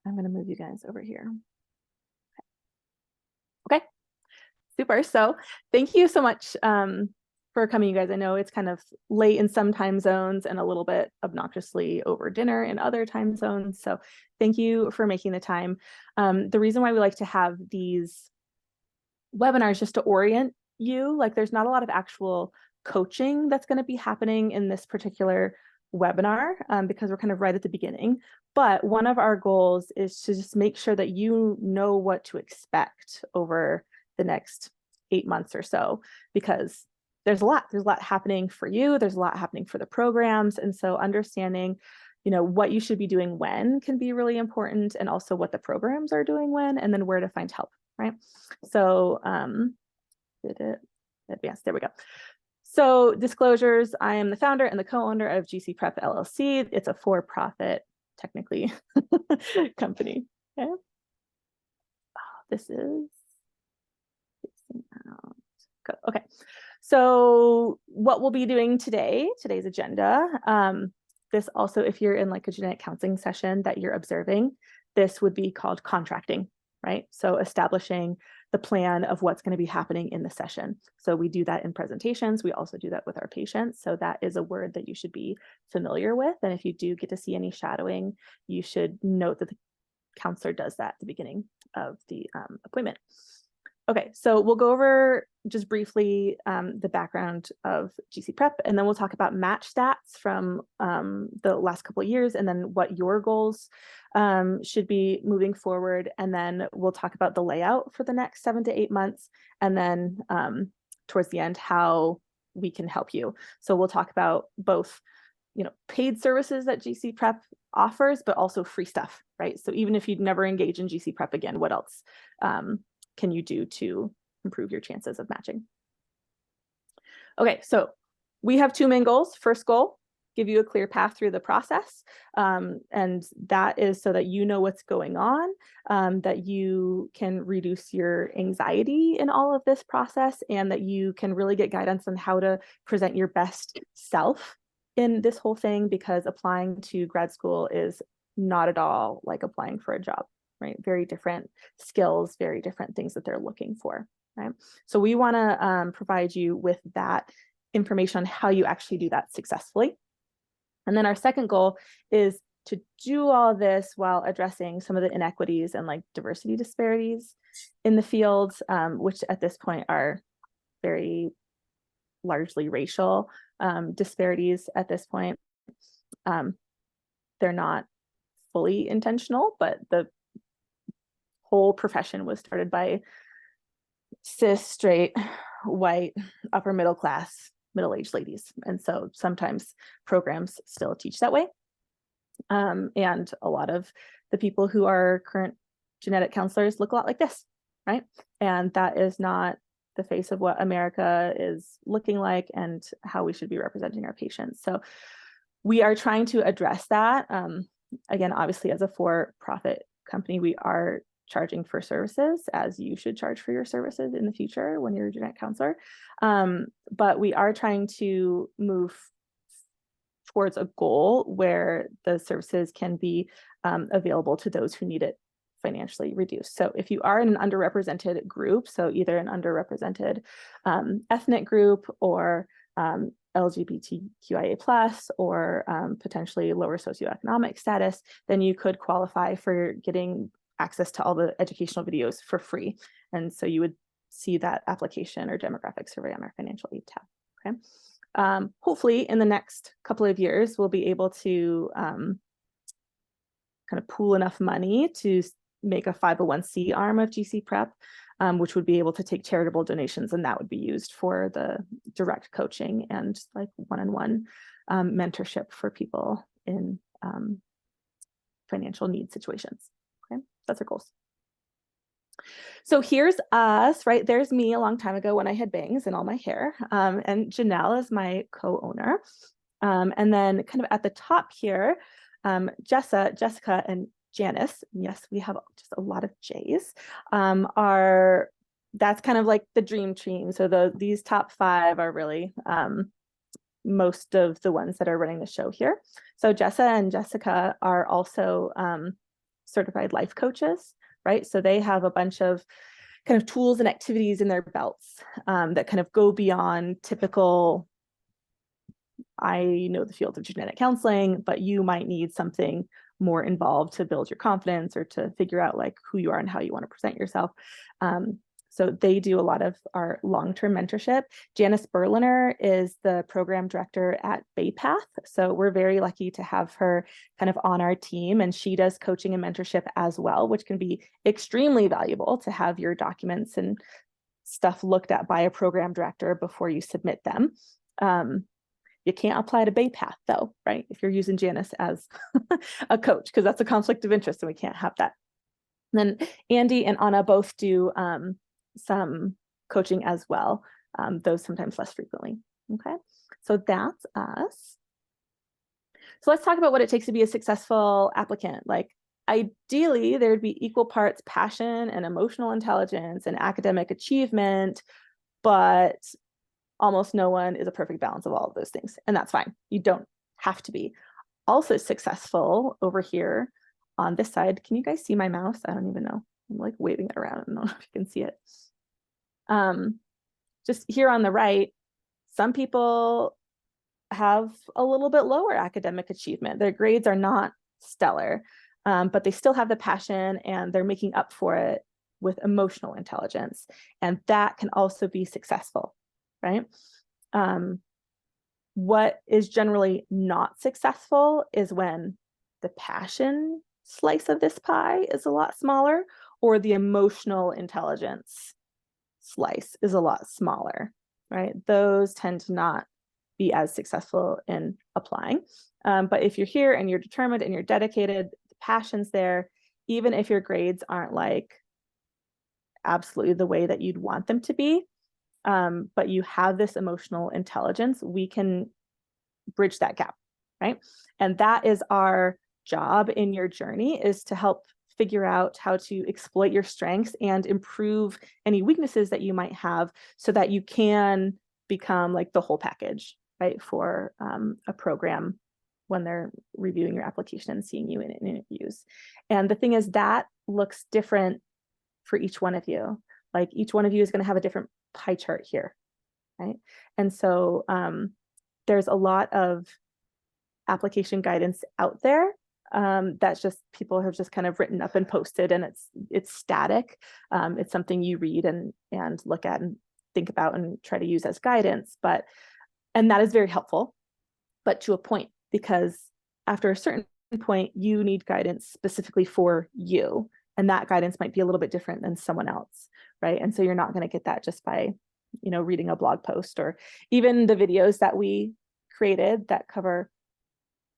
I'm going to move you guys over here. Okay, super. So thank you so much for coming, you guys. I know it's kind of late in some time zones and a little bit obnoxiously over dinner in other time zones. So thank you for making the time. The reason why we like to have these webinars just to orient you, like there's not a lot of actual coaching that's going to be happening in this particular webinar because we're kind of right at the beginning. But one of our goals is to just make sure that you know what to expect over the next 8 months or so, because there's a lot happening for you. There's a lot happening for the programs. And so understanding, what you should be doing when can be really important, and also what the programs are doing when, and then where to find help, right? So did it advance? There we go. So disclosures, I am the founder and the co-owner of GC Prep LLC. It's a for-profit, technically, company. Okay. This is out. Good. Okay. So what we'll be doing today's agenda, this also, if you're in like a genetic counseling session that you're observing, this would be called contracting, right? So establishing the plan of what's going to be happening in the session. So we do that in presentations. We also do that with our patients. So that is a word that you should be familiar with. And if you do get to see any shadowing, you should note that the counselor does that at the beginning of the appointment. Okay, so we'll go over just briefly the background of GC Prep, and then we'll talk about match stats from the last couple of years, and then what your goals should be moving forward. And then we'll talk about the layout for the next 7 to 8 months, and then towards the end, how we can help you. So we'll talk about both, paid services that GC Prep offers, but also free stuff, right? So even if you'd never engage in GC Prep again, what else can you do to improve your chances of matching? Okay, so we have 2 main goals. First goal, give you a clear path through the process. And that is so that you know what's going on, that you can reduce your anxiety in all of this process, and that you can really get guidance on how to present your best self in this whole thing, because applying to grad school is not at all like applying for a job. Right? Very different skills, very different things that they're looking for, right? So we want to provide you with that information on how you actually do that successfully. And then our second goal is to do all this while addressing some of the inequities and like diversity disparities in the field, which at this point are very largely racial disparities at this point. They're not fully intentional, but the whole profession was started by cis, straight, white, upper middle class, middle-aged ladies. And so sometimes programs still teach that way. And a lot of the people who are current genetic counselors look a lot like this, right? And that is not the face of what America is looking like and how we should be representing our patients. So we are trying to address that. Again, obviously, as a for-profit company, we are charging for services, as you should charge for your services in the future when you're a genetic counselor. But we are trying to move towards a goal where the services can be available to those who need it financially reduced. So if you are in an underrepresented group, so either an underrepresented ethnic group or LGBTQIA+, or potentially lower socioeconomic status, then you could qualify for getting access to all the educational videos for free. And so you would see that application or demographic survey on our financial aid tab, okay? Hopefully in the next couple of years, we'll be able to kind of pool enough money to make a 501c arm of GC Prep, which would be able to take charitable donations, and that would be used for the direct coaching and like one-on-one mentorship for people in financial need situations. Okay, that's our goals. So here's us, right? There's me a long time ago when I had bangs and all my hair, and Janelle is my co-owner. And then kind of at the top here, Jessica, and Janice, yes, we have just a lot of J's, that's kind of like the dream team. So these top 5 are really most of the ones that are running the show here. So Jessa and Jessica are also certified life coaches, right? So they have a bunch of kind of tools and activities in their belts that kind of go beyond typical, I know the field of genetic counseling, but you might need something more involved to build your confidence or to figure out like who you are and how you want to present yourself. So they do a lot of our long-term mentorship. Janice Berliner is the program director at BayPath. So we're very lucky to have her kind of on our team, and she does coaching and mentorship as well, which can be extremely valuable to have your documents and stuff looked at by a program director before you submit them. You can't apply to BayPath though, right? If you're using Janice as a coach, because that's a conflict of interest and we can't have that. And then Andy and Anna both do some coaching as well, though sometimes less frequently. Okay, so that's us. So let's talk about what it takes to be a successful applicant. Like ideally, there'd be equal parts passion and emotional intelligence and academic achievement, but almost no one is a perfect balance of all of those things. And that's fine. You don't have to be. Also successful over here on this side. Can you guys see my mouse? I don't even know. I'm like waving it around. I don't know if you can see it. Just here on the right, some people have a little bit lower academic achievement. Their grades are not stellar, but they still have the passion and they're making up for it with emotional intelligence. And that can also be successful, right? What is generally not successful is when the passion slice of this pie is a lot smaller, or the emotional intelligence slice is a lot smaller, right? Those tend to not be as successful in applying. But if you're here and you're determined and you're dedicated, the passion's there, even if your grades aren't like absolutely the way that you'd want them to be, but you have this emotional intelligence, we can bridge that gap, right? And that is our job in your journey, is to help figure out how to exploit your strengths and improve any weaknesses that you might have so that you can become like the whole package, right? For a program when they're reviewing your application and seeing you in interviews. And the thing is that looks different for each one of you. Like each one of you is going to have a different pie chart here, right? And so there's a lot of application guidance out there that's just people have just kind of written up and posted, and it's static. It's something you read and look at and think about and try to use as guidance, and that is very helpful, but to a point, because after a certain point, you need guidance specifically for you. And that guidance might be a little bit different than someone else, right? And so you're not going to get that just by, reading a blog post, or even the videos that we created that cover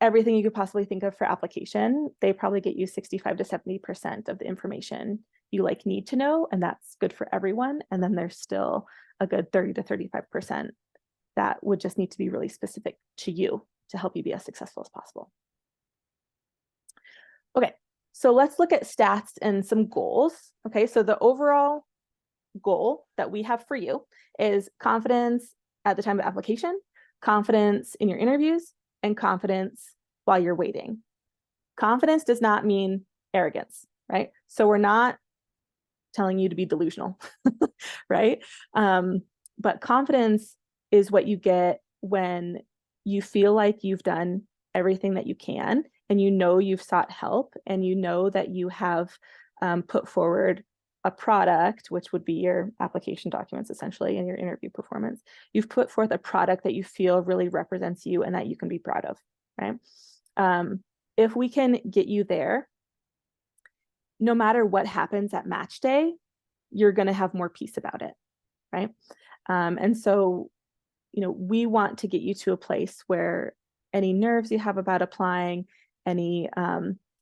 everything you could possibly think of for application. They probably get you 65 to 70% of the information you need to know, and that's good for everyone. And then there's still a good 30 to 35% that would just need to be really specific to you to help you be as successful as possible. Okay, so let's look at stats and some goals. Okay, so the overall goal that we have for you is confidence at the time of application, confidence in your interviews, and confidence while you're waiting. Confidence does not mean arrogance, right? So we're not telling you to be delusional, right? But confidence is what you get when you feel like you've done everything that you can, and you've sought help, and that you have put forward a product, which would be your application documents essentially, and your interview performance. You've put forth a product that you feel really represents you and that you can be proud of, right? If we can get you there, no matter what happens at match day, you're going to have more peace about it, right? And so, we want to get you to a place where any nerves you have about applying, any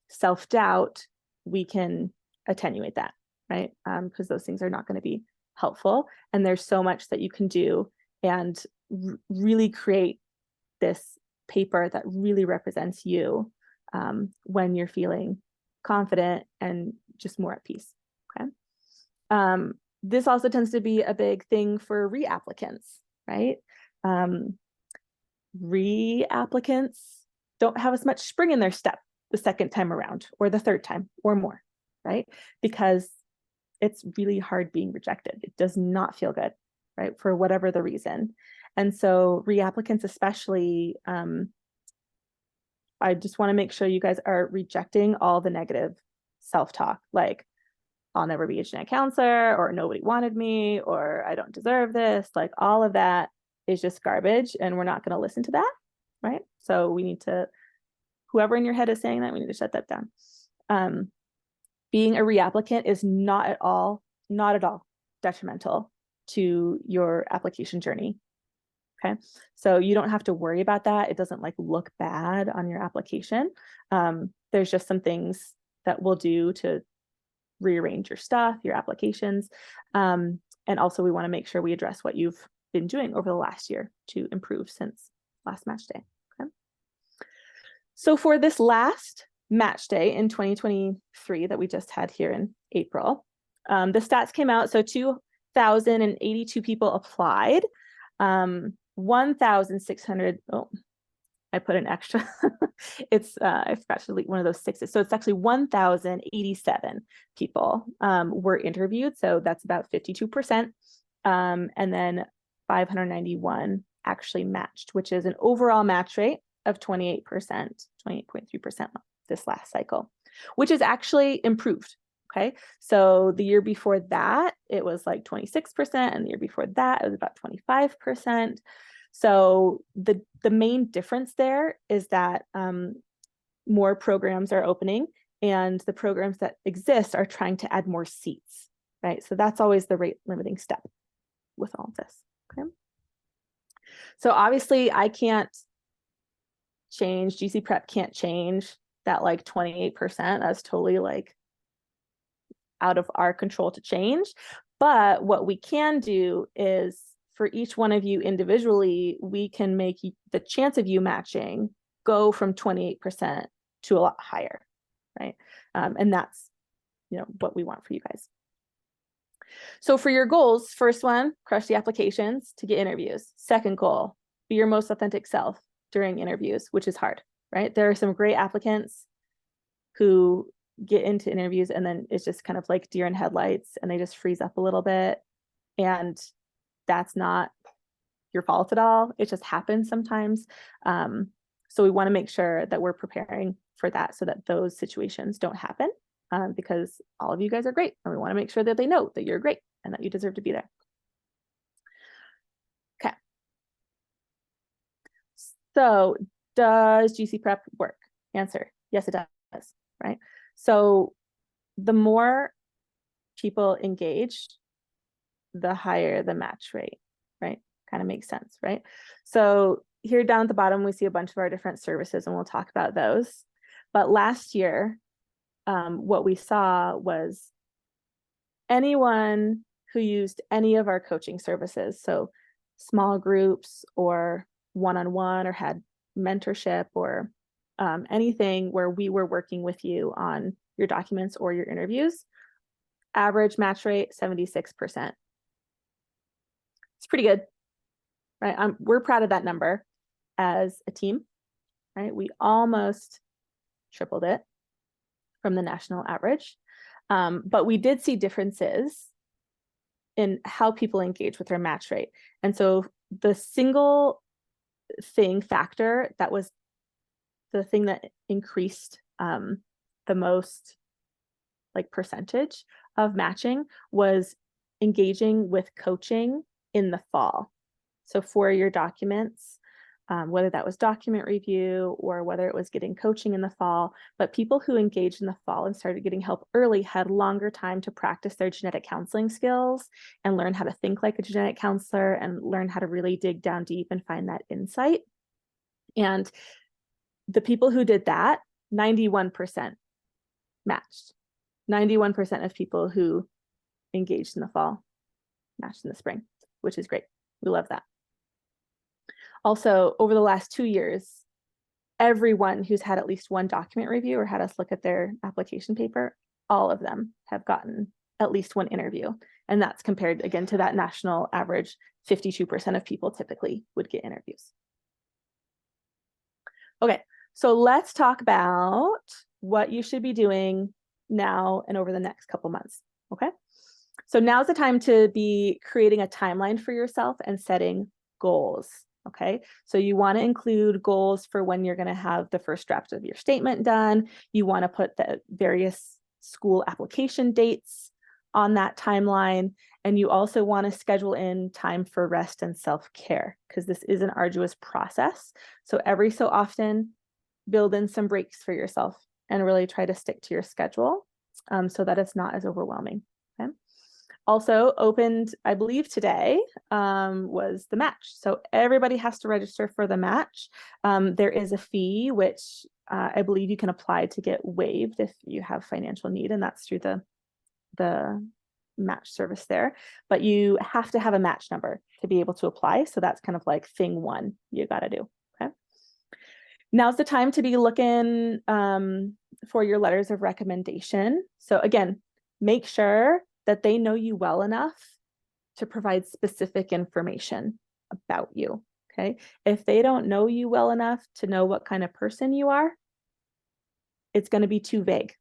self-doubt, we can attenuate that, right? Because those things are not going to be helpful. And there's so much that you can do and really create this paper that really represents you when you're feeling confident and just more at peace, okay? This also tends to be a big thing for reapplicants, right? Reapplicants don't have as much spring in their step the second time around or the third time or more, right? Because it's really hard being rejected. It does not feel good, right? For whatever the reason. And so reapplicants especially, I just want to make sure you guys are rejecting all the negative self-talk, like I'll never be a genetic counselor, or nobody wanted me, or I don't deserve this. Like all of that is just garbage, and we're not going to listen to that, right? So we need to, whoever in your head is saying that, we need to shut that down. Being a reapplicant is not at all detrimental to your application journey. Okay, so you don't have to worry about that. It doesn't like look bad on your application. There's just some things that we'll do to rearrange your stuff, your applications. And also we want to make sure we address what you've been doing over the last year to improve since last match day. Okay. So for this last match day in 2023 that we just had here in April, the stats came out. So 2,082 people applied. 1,600, oh, I put an extra, it's, I forgot to delete one of those sixes. So it's actually 1,087 people were interviewed. So that's about 52%. And then 591 actually matched, which is an overall match rate of 28%, 28.3% this last cycle, which is actually improved. Okay, so the year before that, it was like 26%, and the year before that, it was about 25%. So the main difference there is that more programs are opening, and the programs that exist are trying to add more seats, right? So that's always the rate limiting step with all of this, okay? So obviously I can't change, GC Prep can't change that like 28%, that's totally like out of our control to change. But what we can do is for each one of you individually, we can make the chance of you matching go from 28% to a lot higher, right? And that's, you know, what we want for you guys. So for your goals, first one, crush the applications to get interviews. Second goal, be your most authentic self during interviews, which is hard, right? There are some great applicants who get into interviews and then it's just kind of like deer in headlights and they just freeze up a little bit. And that's not your fault at all. It just happens sometimes. So we want to make sure that we're preparing for that so that those situations don't happen, because all of you guys are great and we want to make sure that they know that you're great and that you deserve to be there. Okay. So does GC Prep work? Answer, yes, it does, right? So the more people engaged, the higher the match rate, right? Kind of makes sense, right? So here down at the bottom, we see a bunch of our different services and we'll talk about those. But last year, what we saw was anyone who used any of our coaching services, so small groups or one-on-one or had mentorship or anything where we were working with you on your documents or your interviews, average match rate, 76%. It's pretty good, right? We're proud of that number as a team, right? We almost tripled it from the national average, but we did see differences in how people engage with their match rate. And so the single factor that was the thing that increased the most like percentage of matching was engaging with coaching in the fall. So for your documents, whether that was document review or whether it was getting coaching in the fall, but people who engaged in the fall and started getting help early had longer time to practice their genetic counseling skills and learn how to think like a genetic counselor and learn how to really dig down deep and find that insight. And the people who did that, 91% matched. 91% of people who engaged in the fall matched in the spring, which is great. We love that. Also, over the last 2 years, everyone who's had at least one document review or had us look at their application paper, all of them have gotten at least one interview. And that's compared again to that national average, 52% of people typically would get interviews. Okay, So let's talk about what you should be doing now and over the next couple months, okay? So now's the time to be creating a timeline for yourself and setting goals, okay? So you want to include goals for when you're going to have the first draft of your statement done. You want to put the various school application dates on that timeline. And you also want to schedule in time for rest and self-care, because this is an arduous process. So every so often, build in some breaks for yourself and really try to stick to your schedule so that it's not as overwhelming. Okay. Also opened, I believe today, was the match. So everybody has to register for the match. There is a fee, which I believe you can apply to get waived if you have financial need, and that's through the match service there. But you have to have a match number to be able to apply. So that's kind of like thing one you got to do. Okay. Now's the time to be looking for your letters of recommendation. So again, make sure that they know you well enough to provide specific information about you, okay? If they don't know you well enough to know what kind of person you are, it's going to be too vague.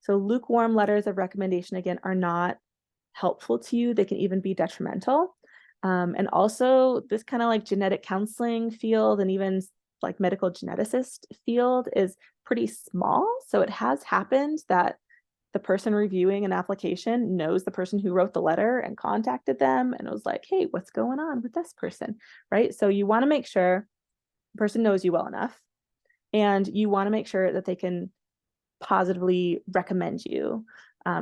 So lukewarm letters of recommendation, again, are not helpful to you. They can even be detrimental. And also this kind of like genetic counseling field and even like medical geneticist field is pretty small. So it has happened that the person reviewing an application knows the person who wrote the letter and contacted them and was like, hey, what's going on with this person, right? So you want to make sure the person knows you well enough, and you want to make sure that they can positively recommend you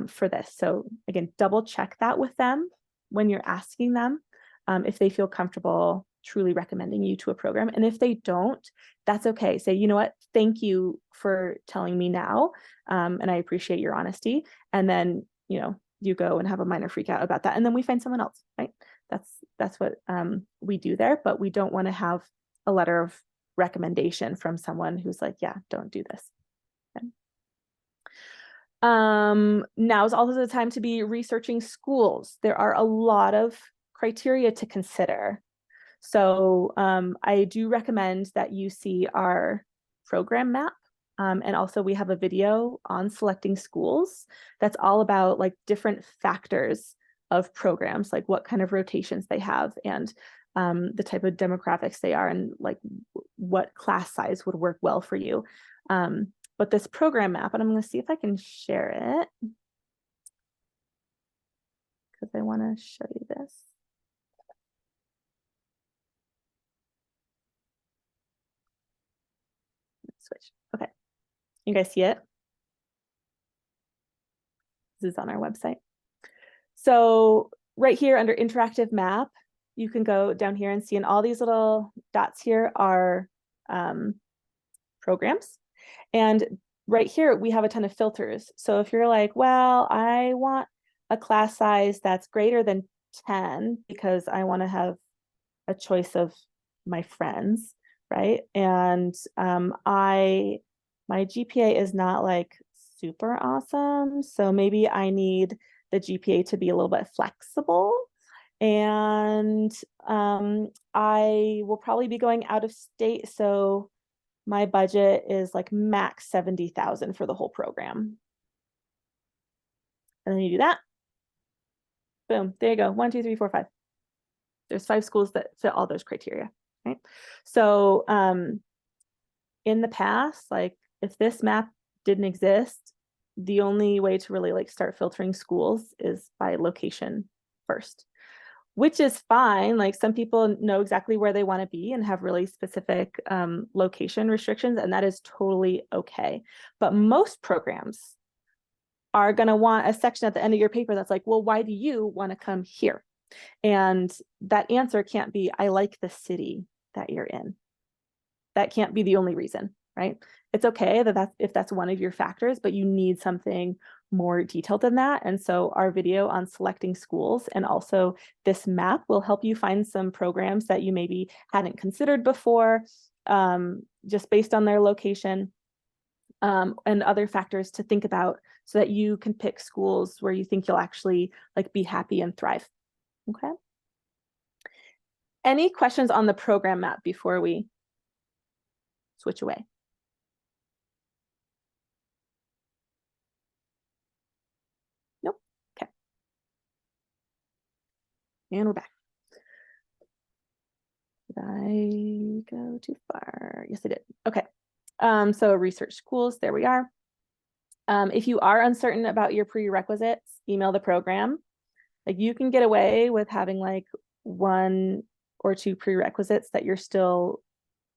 for this. So again, double check that with them when you're asking them if they feel comfortable truly recommending you to a program. And if they don't, that's okay. Say, you know what, thank you for telling me now. And I appreciate your honesty. And then, you know, you go and have a minor freak out about that. And then we find someone else, right? That's what we do there, but we don't want to have a letter of recommendation from someone who's like, yeah, don't do this. Okay. Now is also the time to be researching schools. There are a lot of criteria to consider. So I do recommend that you see our program map. And also we have a video on selecting schools that's all about like different factors of programs, like what kind of rotations they have and the type of demographics they are and like what class size would work well for you. But this program map, and I'm going to see if I can share it because I want to show you this. Switch. Okay. You guys see it? This is on our website. So right here under interactive map, you can go down here and see, and all these little dots here are programs. And right here, we have a ton of filters. So if you're like, well, I want a class size that's greater than 10 because I want to have a choice of my friends, right? And my GPA is not like super awesome. So maybe I need the GPA to be a little bit flexible. And I will probably be going out of state. So my budget is like max 70,000 for the whole program. And then you do that. Boom, there you go. 1, 2, 3, 4, 5. There's 5 schools that fit all those criteria, right? So in the past, like if this map didn't exist, the only way to really like start filtering schools is by location first, which is fine. Like some people know exactly where they want to be and have really specific location restrictions, and that is totally okay. But most programs are going to want a section at the end of your paper that's like, well, why do you want to come here? And that answer can't be, I like the city that you're in. That can't be the only reason, right? It's okay that if that's one of your factors, but you need something more detailed than that. And so our video on selecting schools and also this map will help you find some programs that you maybe hadn't considered before, just based on their location, and other factors to think about so that you can pick schools where you think you'll actually like be happy and thrive. Okay. Any questions on the program map before we switch away? And we're back. Did I go too far? Yes, I did. Okay. So research schools, there we are. If you are uncertain about your prerequisites, email the program. Like you can get away with having like 1 or 2 prerequisites that you're still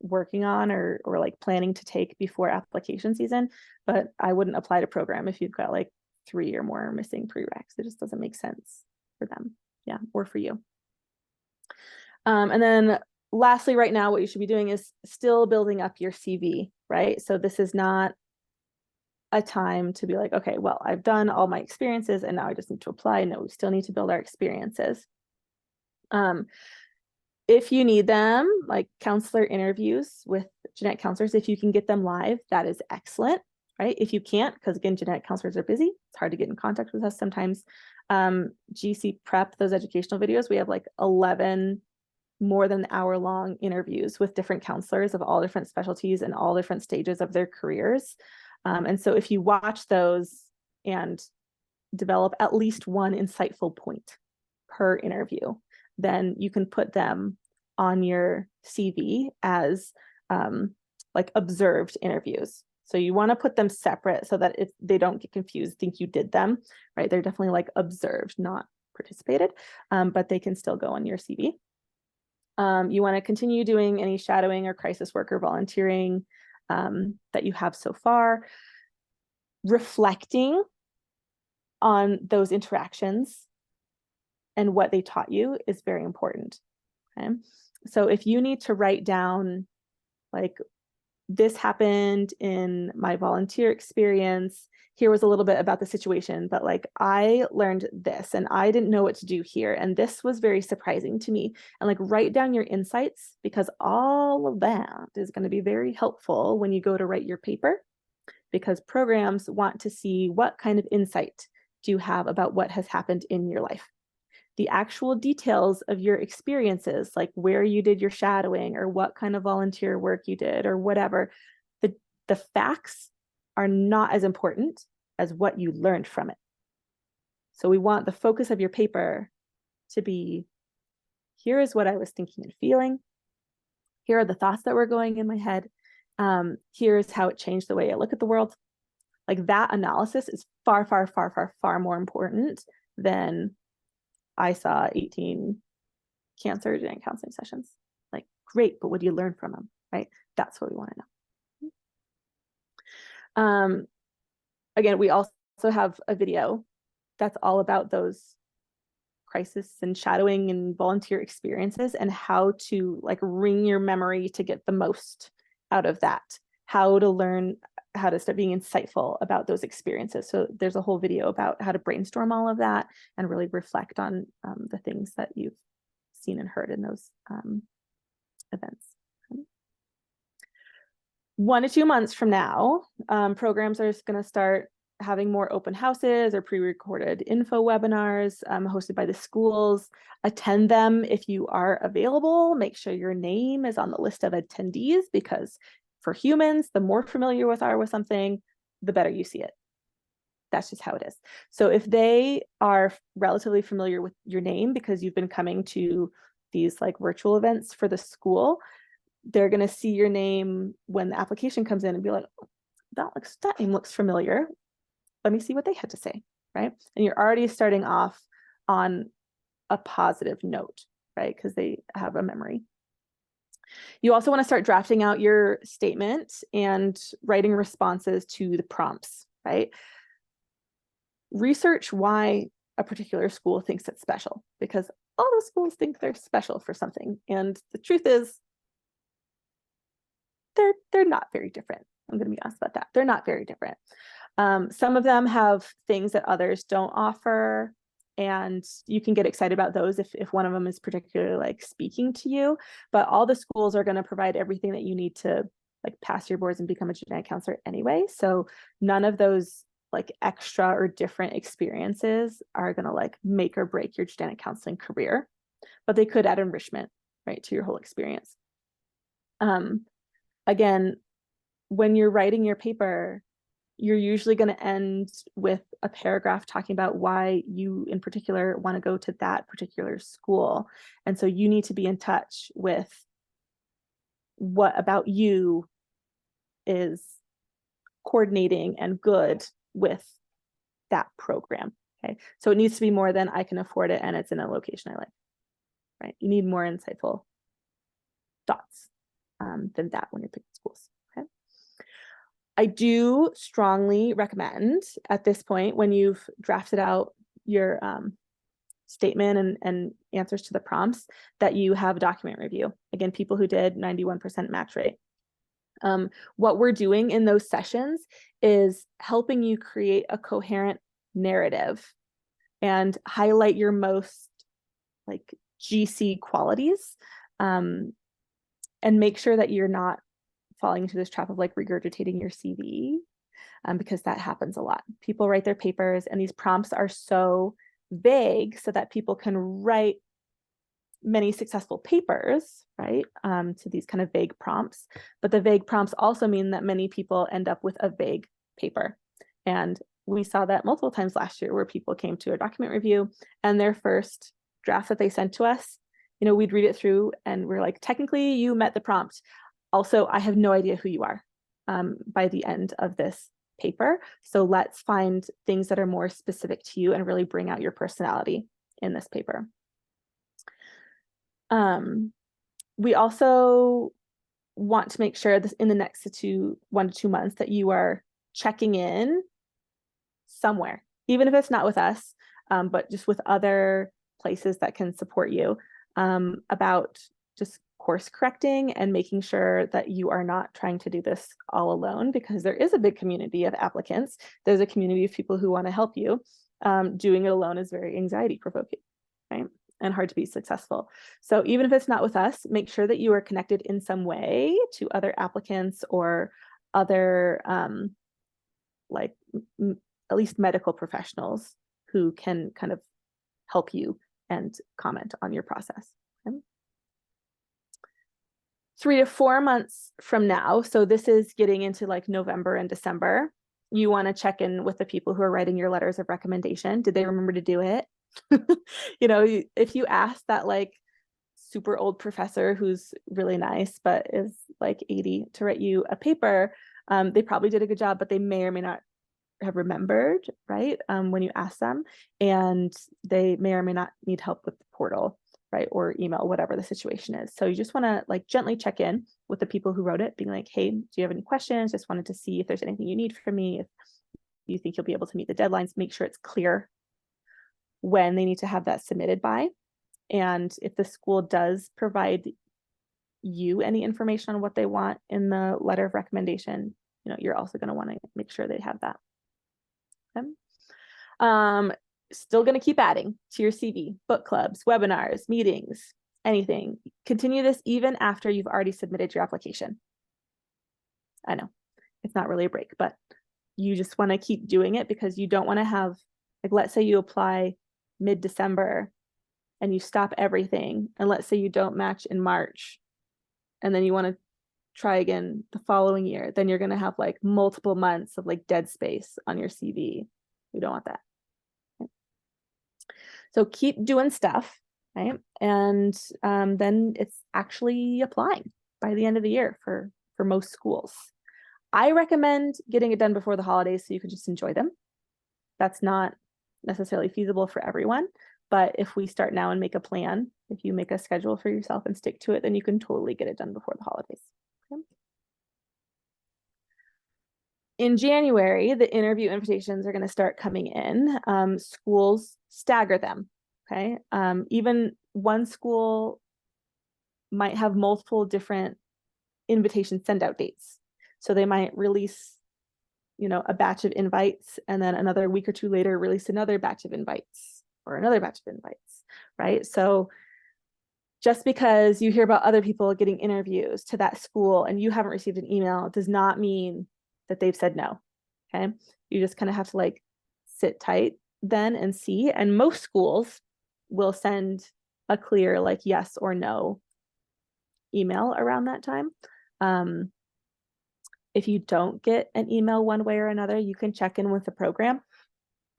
working on or like planning to take before application season, but I wouldn't apply to program if you've got like 3 or more missing prereqs. It just doesn't make sense for them, yeah, or for you. And then lastly, right now, what you should be doing is still building up your CV, right? So this is not a time to be like, okay, well, I've done all my experiences and now I just need to apply. No, we still need to build our experiences. If you need them, like counselor interviews with genetic counselors, if you can get them live, that is excellent, right? If you can't, because again, genetic counselors are busy, it's hard to get in contact with us sometimes. GC Prep, those educational videos, we have like 11 more than hour-long interviews with different counselors of all different specialties and all different stages of their careers. And so if you watch those and develop at least one insightful point per interview, then you can put them on your CV as like observed interviews. So you want to put them separate so that they don't get confused, think you did them, right? They're definitely like observed, not participated, but they can still go on your CV. You want to continue doing any shadowing or crisis work or volunteering that you have so far. Reflecting on those interactions and what they taught you is very important. Okay. So if you need to write down, like, this happened in my volunteer experience, here was a little bit about the situation, but like I learned this and I didn't know what to do here. And this was very surprising to me. And like write down your insights, because all of that is going to be very helpful when you go to write your paper, because programs want to see what kind of insight do you have about what has happened in your life. The actual details of your experiences, like where you did your shadowing or what kind of volunteer work you did or whatever, the facts are not as important as what you learned from it. So we want the focus of your paper to be, here is what I was thinking and feeling. Here are the thoughts that were going in my head. Here's how it changed the way I look at the world. Like that analysis is far, far, far, far, far more important than I saw 18 cancer genetic counseling sessions. Like, great, but what do you learn from them, right? That's what we want to know. Again, we also have a video that's all about those crisis and shadowing and volunteer experiences and how to like ring your memory to get the most out of that, how to learn how to start being insightful about those experiences. So there's a whole video about how to brainstorm all of that and really reflect on the things that you've seen and heard in those events. 1 to 2 months from now, programs are going to start having more open houses or pre-recorded info webinars hosted by the schools. Attend them if you are available. Make sure your name is on the list of attendees, because for humans, the more familiar you are with something, the better you see it. That's just how it is. So if they are relatively familiar with your name because you've been coming to these like virtual events for the school, they're going to see your name when the application comes in and be like, oh, that name looks familiar. Let me see what they had to say, right? And you're already starting off on a positive note, right? Because they have a memory. You also want to start drafting out your statement and writing responses to the prompts, right? Research why a particular school thinks it's special, because all the schools think they're special for something. And the truth is, they're not very different. I'm going to be honest about that. They're not very different. Some of them have things that others don't offer, and you can get excited about those if one of them is particularly like speaking to you. But all the schools are going to provide everything that you need to like pass your boards and become a genetic counselor anyway. So none of those like extra or different experiences are going to like make or break your genetic counseling career, but they could add enrichment, right, to your whole experience. Again, when you're writing your paper, you're usually going to end with a paragraph talking about why you in particular want to go to that particular school. And so you need to be in touch with what about you is coordinating and good with that program. Okay. So it needs to be more than I can afford it and it's in a location I like, right? You need more insightful thoughts than that when you're picking schools. Okay. I do strongly recommend at this point, when you've drafted out your statement and answers to the prompts, that you have a document review. Again, people who did 91% match rate. What we're doing in those sessions is helping you create a coherent narrative and highlight your most like GC qualities, and make sure that you're not falling into this trap of like regurgitating your CV, because that happens a lot. People write their papers and these prompts are so vague so that people can write many successful papers, right, to these kind of vague prompts. But the vague prompts also mean that many people end up with a vague paper. And we saw that multiple times last year where people came to a document review and their first draft that they sent to us, you know, we'd read it through and we're like, technically you met the prompt. Also, I have no idea who you are by the end of this paper. So let's find things that are more specific to you and really bring out your personality in this paper. We also want to make sure that in the next 1 to 2 months that you are checking in somewhere, even if it's not with us, but just with other places that can support you, about just course correcting and making sure that you are not trying to do this all alone, because there is a big community of applicants. There's a community of people who want to help you. Doing it alone is very anxiety provoking, right? And hard to be successful. So even if it's not with us, make sure that you are connected in some way to other applicants or other like at least medical professionals who can kind of help you and comment on your process. Okay? 3 to 4 months from now, so this is getting into like November and December, you want to check in with the people who are writing your letters of recommendation. Did they remember to do it? You know, if you ask that like super old professor who's really nice but is like 80 to write you a paper, they probably did a good job, but they may or may not have remembered, right? When you ask them, and they may or may not need help with the portal, right? Or email, whatever the situation is. So you just want to like gently check in with the people who wrote it, being like, hey, do you have any questions? Just wanted to see if there's anything you need from me. If you think you'll be able to meet the deadlines, make sure it's clear when they need to have that submitted by. And if the school does provide you any information on what they want in the letter of recommendation, you know, you're also going to want to make sure they have that. Okay. Still going to keep adding to your CV, book clubs, webinars, meetings, anything. Continue this even after you've already submitted your application. I know it's not really a break, but you just want to keep doing it because you don't want to have, like, let's say you apply mid-December and you stop everything, and let's say you don't match in March, and then you want to try again the following year, then you're going to have like multiple months of like dead space on your CV. We don't want that. Okay. So keep doing stuff, right? And then it's actually applying by the end of the year for most schools. I recommend getting it done before the holidays so you can just enjoy them. That's not necessarily feasible for everyone, but if we start now and make a plan, if you make a schedule for yourself and stick to it, then you can totally get it done before the holidays. Okay. In January, the interview invitations are going to start coming in. Schools stagger them. Okay. Even one school might have multiple different invitation send out dates. So they might release, you know, a batch of invites, and then another week or two later release another batch of invites or another batch of invites, right? So just because you hear about other people getting interviews to that school and you haven't received an email does not mean that they've said no. Okay. You just kind of have to like sit tight then and see. And most schools will send a clear like yes or no email around that time. If you don't get an email one way or another, you can check in with the program.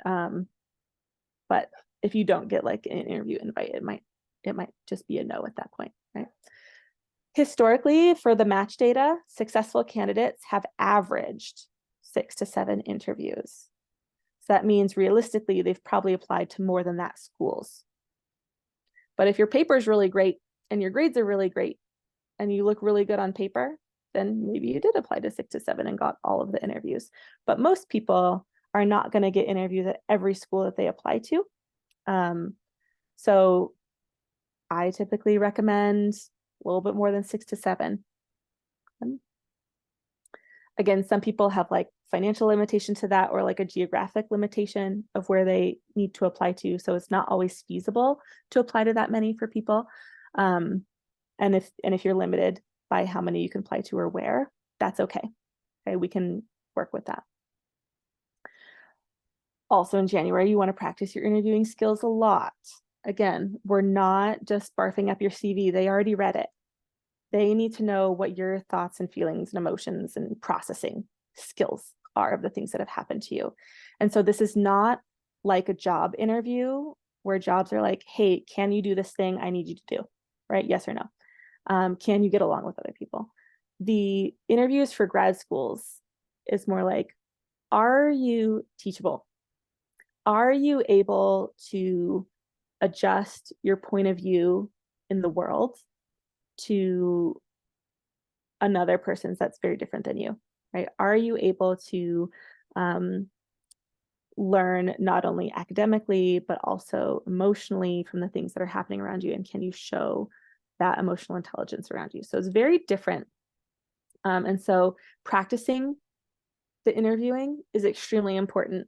But if you don't get like an interview invite, it might just be a no at that point, right? Historically, for the match data, successful candidates have averaged 6 to 7 interviews. So that means realistically, they've probably applied to more than that schools. But if your paper is really great and your grades are really great and you look really good on paper, then maybe you did apply to 6 to 7 and got all of the interviews. But most people are not going to get interviews at every school that they apply to. So I typically recommend a little bit more than 6 to 7. Again, some people have like financial limitation to that, or like a geographic limitation of where they need to apply to. So it's not always feasible to apply to that many for people. And if you're limited by how many you can apply to or where, that's okay. Okay, we can work with that. Also in January, you want to practice your interviewing skills a lot. Again, we're not just barfing up your CV. They already read it. They need to know what your thoughts and feelings and emotions and processing skills are of the things that have happened to you. And so this is not like a job interview where jobs are like, hey, can you do this thing I need you to do, right? Yes or no. Can you get along with other people? The interviews for grad schools is more like, are you teachable? Are you able to adjust your point of view in the world to another person's that's very different than you, right? Are you able to learn not only academically, but also emotionally from the things that are happening around you? And can you show that emotional intelligence around you? So it's very different. And so practicing the interviewing is extremely important.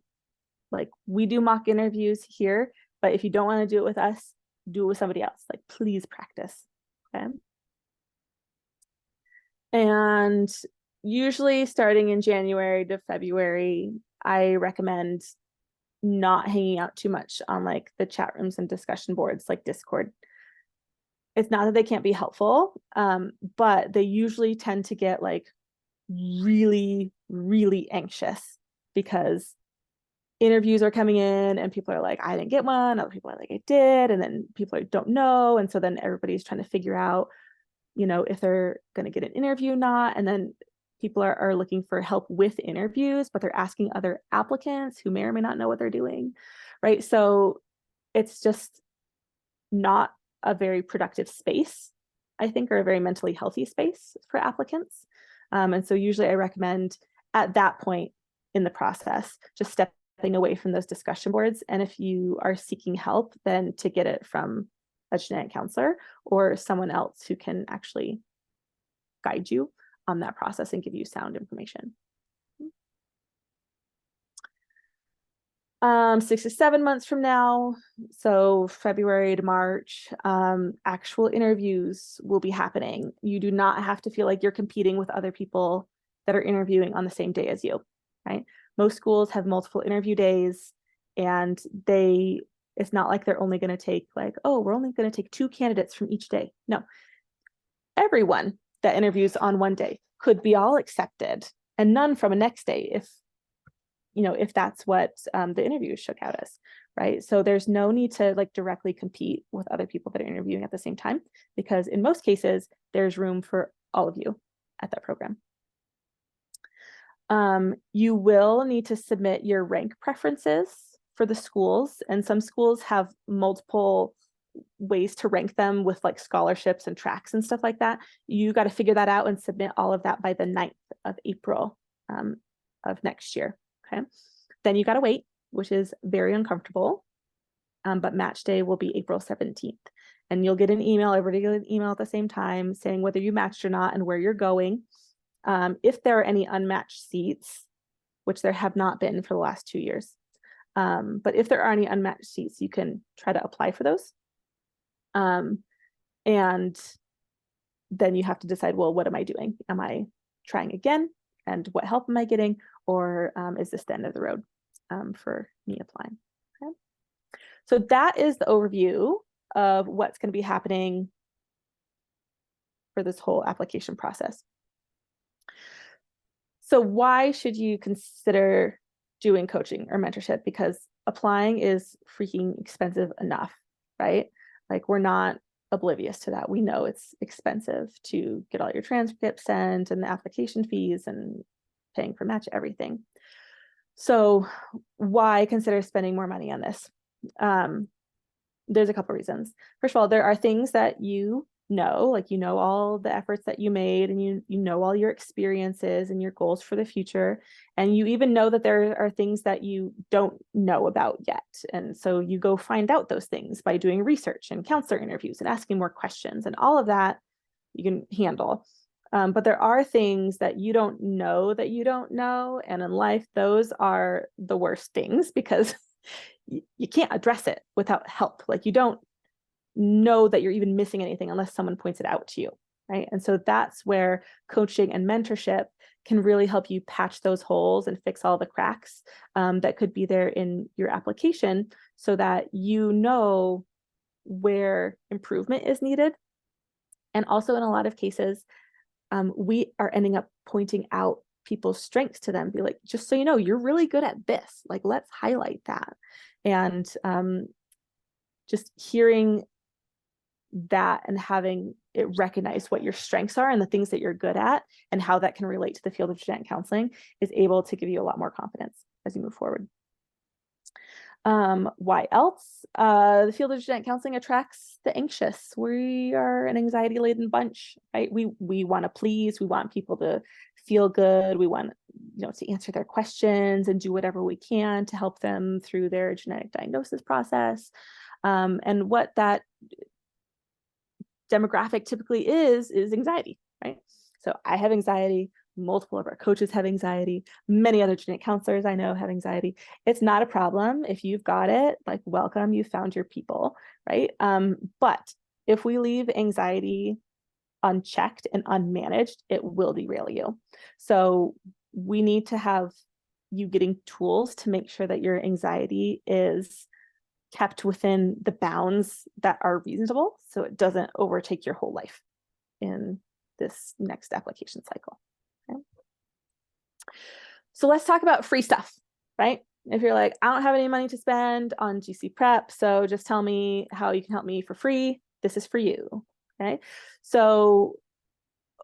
Like, we do mock interviews here, but if you don't want to do it with us, do it with somebody else. Like, please practice, okay? And usually starting in January to February, I recommend not hanging out too much on like the chat rooms and discussion boards like Discord. It's not that they can't be helpful, but they usually tend to get like really, really anxious because interviews are coming in and people are like, I didn't get one. Other people are like, I did. And then people don't know. And so then everybody's trying to figure out, you know, if they're going to get an interview or not. And then people are looking for help with interviews, but they're asking other applicants who may or may not know what they're doing, right? So it's just not a very productive space, I think, or a very mentally healthy space for applicants. And so usually I recommend at that point in the process, just stepping away from those discussion boards. And if you are seeking help, then to get it from a genetic counselor or someone else who can actually guide you on that process and give you sound information. 6 to 7 months from now, so February to March, actual interviews will be happening. You do not have to feel like you're competing with other people that are interviewing on the same day as you, right? Most schools have multiple interview days, and it's not like they're only going to take like, oh, we're only going to take 2 candidates from each day. No, everyone that interviews on one day could be all accepted and none from a next day if that's what the interview shook out as, right? So there's no need to like directly compete with other people that are interviewing at the same time, because in most cases, there's room for all of you at that program. You will need to submit your rank preferences for the schools, and some schools have multiple ways to rank them with like scholarships and tracks and stuff like that. You got to figure that out and submit all of that by the 9th of April of next year. Okay, then you got to wait, which is very uncomfortable. But match day will be April 17th. And you'll get an email, everybody get an email at the same time saying whether you matched or not and where you're going. If there are any unmatched seats, which there have not been for the last 2 years. But if there are any unmatched seats, you can try to apply for those. And then you have to decide, well, what am I doing? Am I trying again? And what help am I getting? Or is this the end of the road for me applying? Okay. So that is the overview of what's going to be happening for this whole application process. So why should you consider doing coaching or mentorship? Because applying is freaking expensive enough, right? Like, we're not oblivious to that. We know it's expensive to get all your transcripts sent and the application fees and paying for match, everything. So why consider spending more money on this? There's a couple reasons. First of all, there are things that you know, like, you know, all the efforts that you made, and you know all your experiences and your goals for the future. And you even know that there are things that you don't know about yet. And so you go find out those things by doing research and counselor interviews and asking more questions, and all of that you can handle. But there are things that you don't know that you don't know. And in life, those are the worst things, because you can't address it without help. Like, you don't know that you're even missing anything unless someone points it out to you, right? And so that's where coaching and mentorship can really help you patch those holes and fix all the cracks that could be there in your application, so that you know where improvement is needed. And also, in a lot of cases, we are ending up pointing out people's strengths to them, be like, just so you know, you're really good at this, like, let's highlight that. And just hearing that and having it recognize what your strengths are and the things that you're good at and how that can relate to the field of genetic counseling is able to give you a lot more confidence as you move forward. Why else? The field of genetic counseling attracts the anxious. We are an anxiety-laden bunch, right? We want to please, we want people to feel good, we want, you know, to answer their questions and do whatever we can to help them through their genetic diagnosis process. And what that demographic typically is anxiety, right? So I have anxiety. Multiple of our coaches have anxiety. Many other genetic counselors I know have anxiety. It's not a problem. If you've got it, like, welcome, you found your people, right? But if we leave anxiety unchecked and unmanaged, it will derail you. So we need to have you getting tools to make sure that your anxiety is kept within the bounds that are reasonable, so it doesn't overtake your whole life in this next application cycle. Okay. So let's talk about free stuff, right? If you're like, I don't have any money to spend on GC prep, so just tell me how you can help me for free, this is for you. Okay. So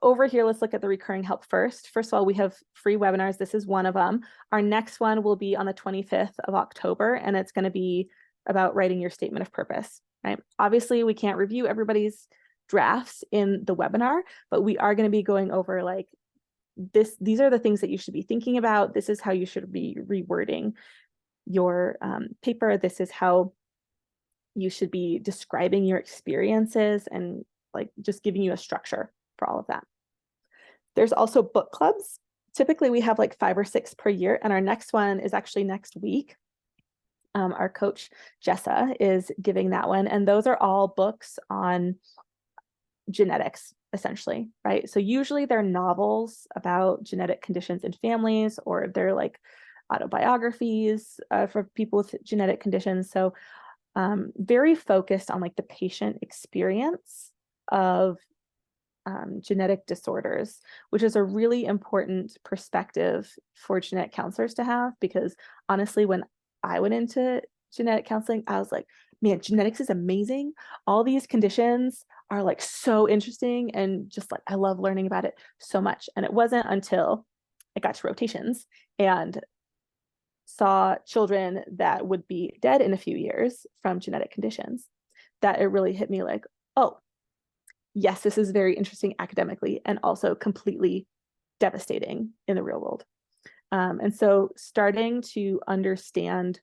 over here, let's look at the recurring help first. First of all, we have free webinars. This is one of them. Our next one will be on the 25th of October, and it's going to be about writing your statement of purpose, right? Obviously, we can't review everybody's drafts in the webinar, but we are going to be going over, like, these are the things that you should be thinking about. This is how you should be rewording your paper. This is how you should be describing your experiences, and, like, just giving you a structure for all of that. There's also book clubs. Typically, we have like 5 or 6 per year, and our next one is actually next week. Our coach, Jessa, is giving that one. And those are all books on genetics, essentially, right? So usually they're novels about genetic conditions in families, or they're like autobiographies for people with genetic conditions. So very focused on, like, the patient experience of genetic disorders, which is a really important perspective for genetic counselors to have, because honestly, when I went into genetic counseling, I was like, man, genetics is amazing. All these conditions are, like, so interesting, and just, like, I love learning about it so much. And it wasn't until I got to rotations and saw children that would be dead in a few years from genetic conditions that it really hit me, like, oh, yes, this is very interesting academically, and also completely devastating in the real world. And so starting to understand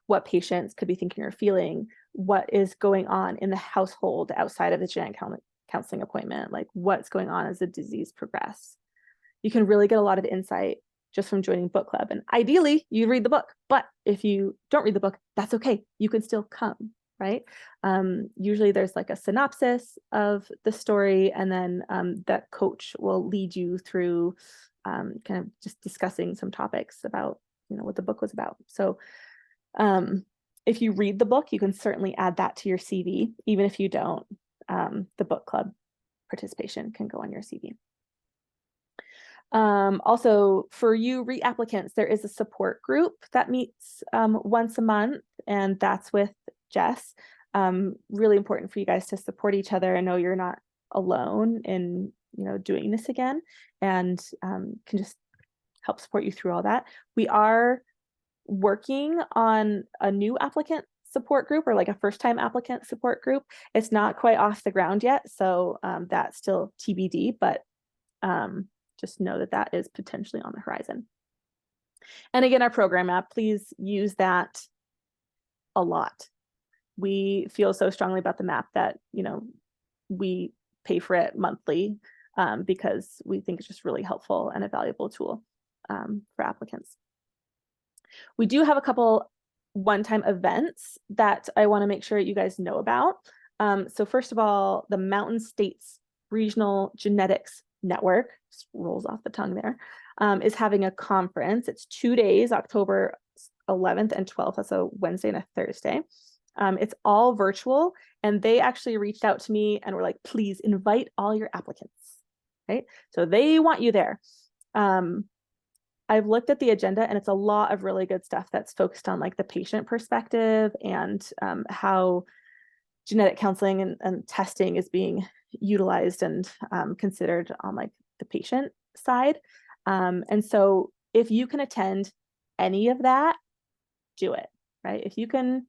what patients could be thinking or feeling, what is going on in the household outside of the genetic counseling appointment, like what's going on as the disease progresses. You can really get a lot of insight just from joining book club. And ideally, you read the book, but if you don't read the book, that's okay. You can still come, right? Usually there's like a synopsis of the story, and then that coach will lead you through kind of just discussing some topics about, you know, what the book was about. So if you read the book, you can certainly add that to your CV. Even if you don't, the book club participation can go on your CV. Also, for you reapplicants, there is a support group that meets once a month, and that's with Jess. Really important for you guys to support each other and know you're not alone in doing this again, and can just help support you through all that. We are working on a new applicant support group, or like a first-time applicant support group. It's not quite off the ground yet, so that's still TBD, but just know that that is potentially on the horizon. And again, our program app, please use that a lot. We feel so strongly about the map that we pay for it monthly because we think it's just really helpful and a valuable tool for applicants. We do have a couple one-time events that I want to make sure you guys know about. So first of all, the Mountain States Regional Genetics Network, just rolls off the tongue there, is having a conference. It's 2 days, October 11th and 12th. That's a Wednesday and a Thursday. It's all virtual, and they actually reached out to me and were like, please invite all your applicants, right? So they want you there. I've looked at the agenda, and it's a lot of really good stuff that's focused on like the patient perspective and how genetic counseling and testing is being utilized and considered on like the patient side. And so if you can attend any of that, do it, right? If you can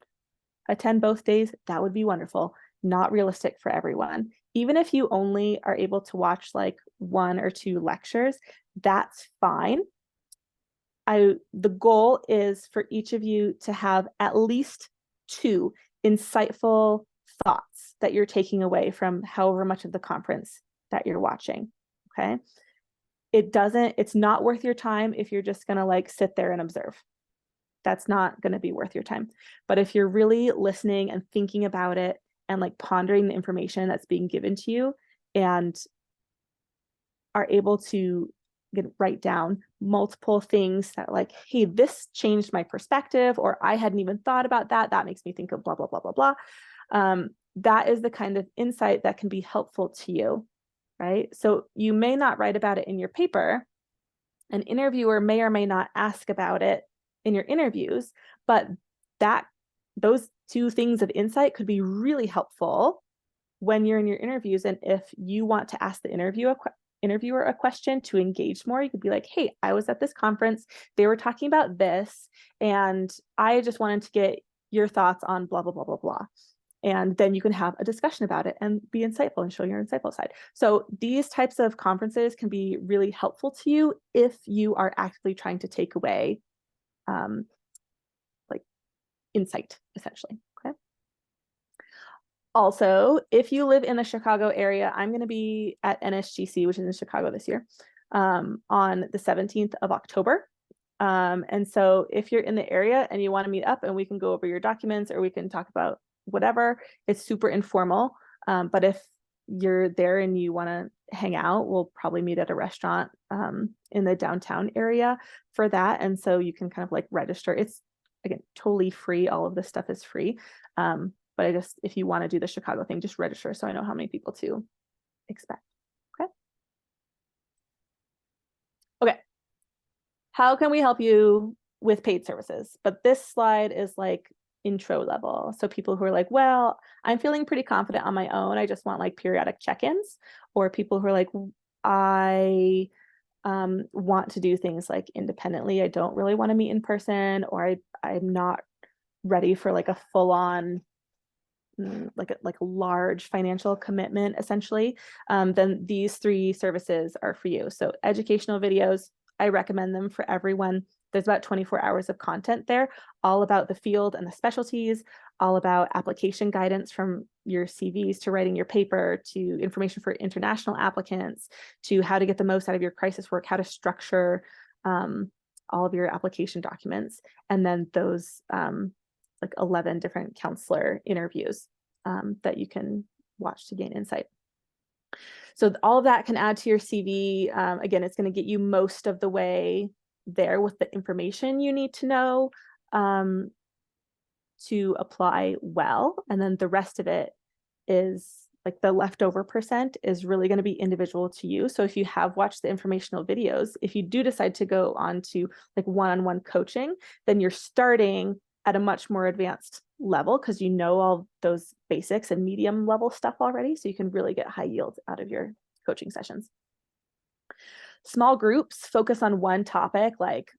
attend both days, that would be wonderful. Not realistic for everyone. Even if you only are able to watch like 1 or 2 lectures, that's fine. The goal is for each of you to have at least 2 insightful thoughts that you're taking away from however much of the conference that you're watching, okay? It's not worth your time if you're just gonna like sit there and observe. That's not gonna be worth your time. But if you're really listening and thinking about it and like pondering the information that's being given to you and are able to write down multiple things that like, hey, this changed my perspective, or I hadn't even thought about that. That makes me think of blah, blah, blah, blah, blah. That is the kind of insight that can be helpful to you, right? So you may not write about it in your paper. An interviewer may or may not ask about it in your interviews, but those 2 things of insight could be really helpful when you're in your interviews. And if you want to ask the interviewer a question to engage more, you could be like, hey, I was at this conference, they were talking about this, and I just wanted to get your thoughts on blah, blah, blah, blah, blah. And then you can have a discussion about it and be insightful and show your insightful side. So these types of conferences can be really helpful to you if you are actively trying to take away like insight, essentially. Okay. Also, if you live in the Chicago area, I'm going to be at NSGC, which is in Chicago this year, on the 17th of October. And so if you're in the area and you want to meet up and we can go over your documents or we can talk about whatever, it's super informal. But if you're there and you want to hang out, we'll probably meet at a restaurant in the downtown area for that. And so you can kind of like register. It's, again, totally free. All of this stuff is free. But if you want to do the Chicago thing, just register so I know how many people to expect. Okay. Okay. How can we help you with paid services? But this slide is like intro level. So people who are like, well, I'm feeling pretty confident on my own. I just want like periodic check-ins, or people who are like, I want to do things like independently. I don't really want to meet in person, or I'm not ready for like a full-on like a large financial commitment, essentially. Then these 3 services are for you. So educational videos, I recommend them for everyone. There's about 24 hours of content there, all about the field and the specialties, all about application guidance from your CVs to writing your paper, to information for international applicants, to how to get the most out of your crisis work, how to structure all of your application documents, and then those like 11 different counselor interviews that you can watch to gain insight. So all of that can add to your CV. Again, it's going to get you most of the way there with the information you need to know to apply well. And then the rest of it is like the leftover percent is really going to be individual to you. So if you have watched the informational videos, if you do decide to go on to like one-on-one coaching, then you're starting at a much more advanced level because you know all those basics and medium level stuff already. So you can really get high yield out of your coaching sessions. Small groups focus on one topic, like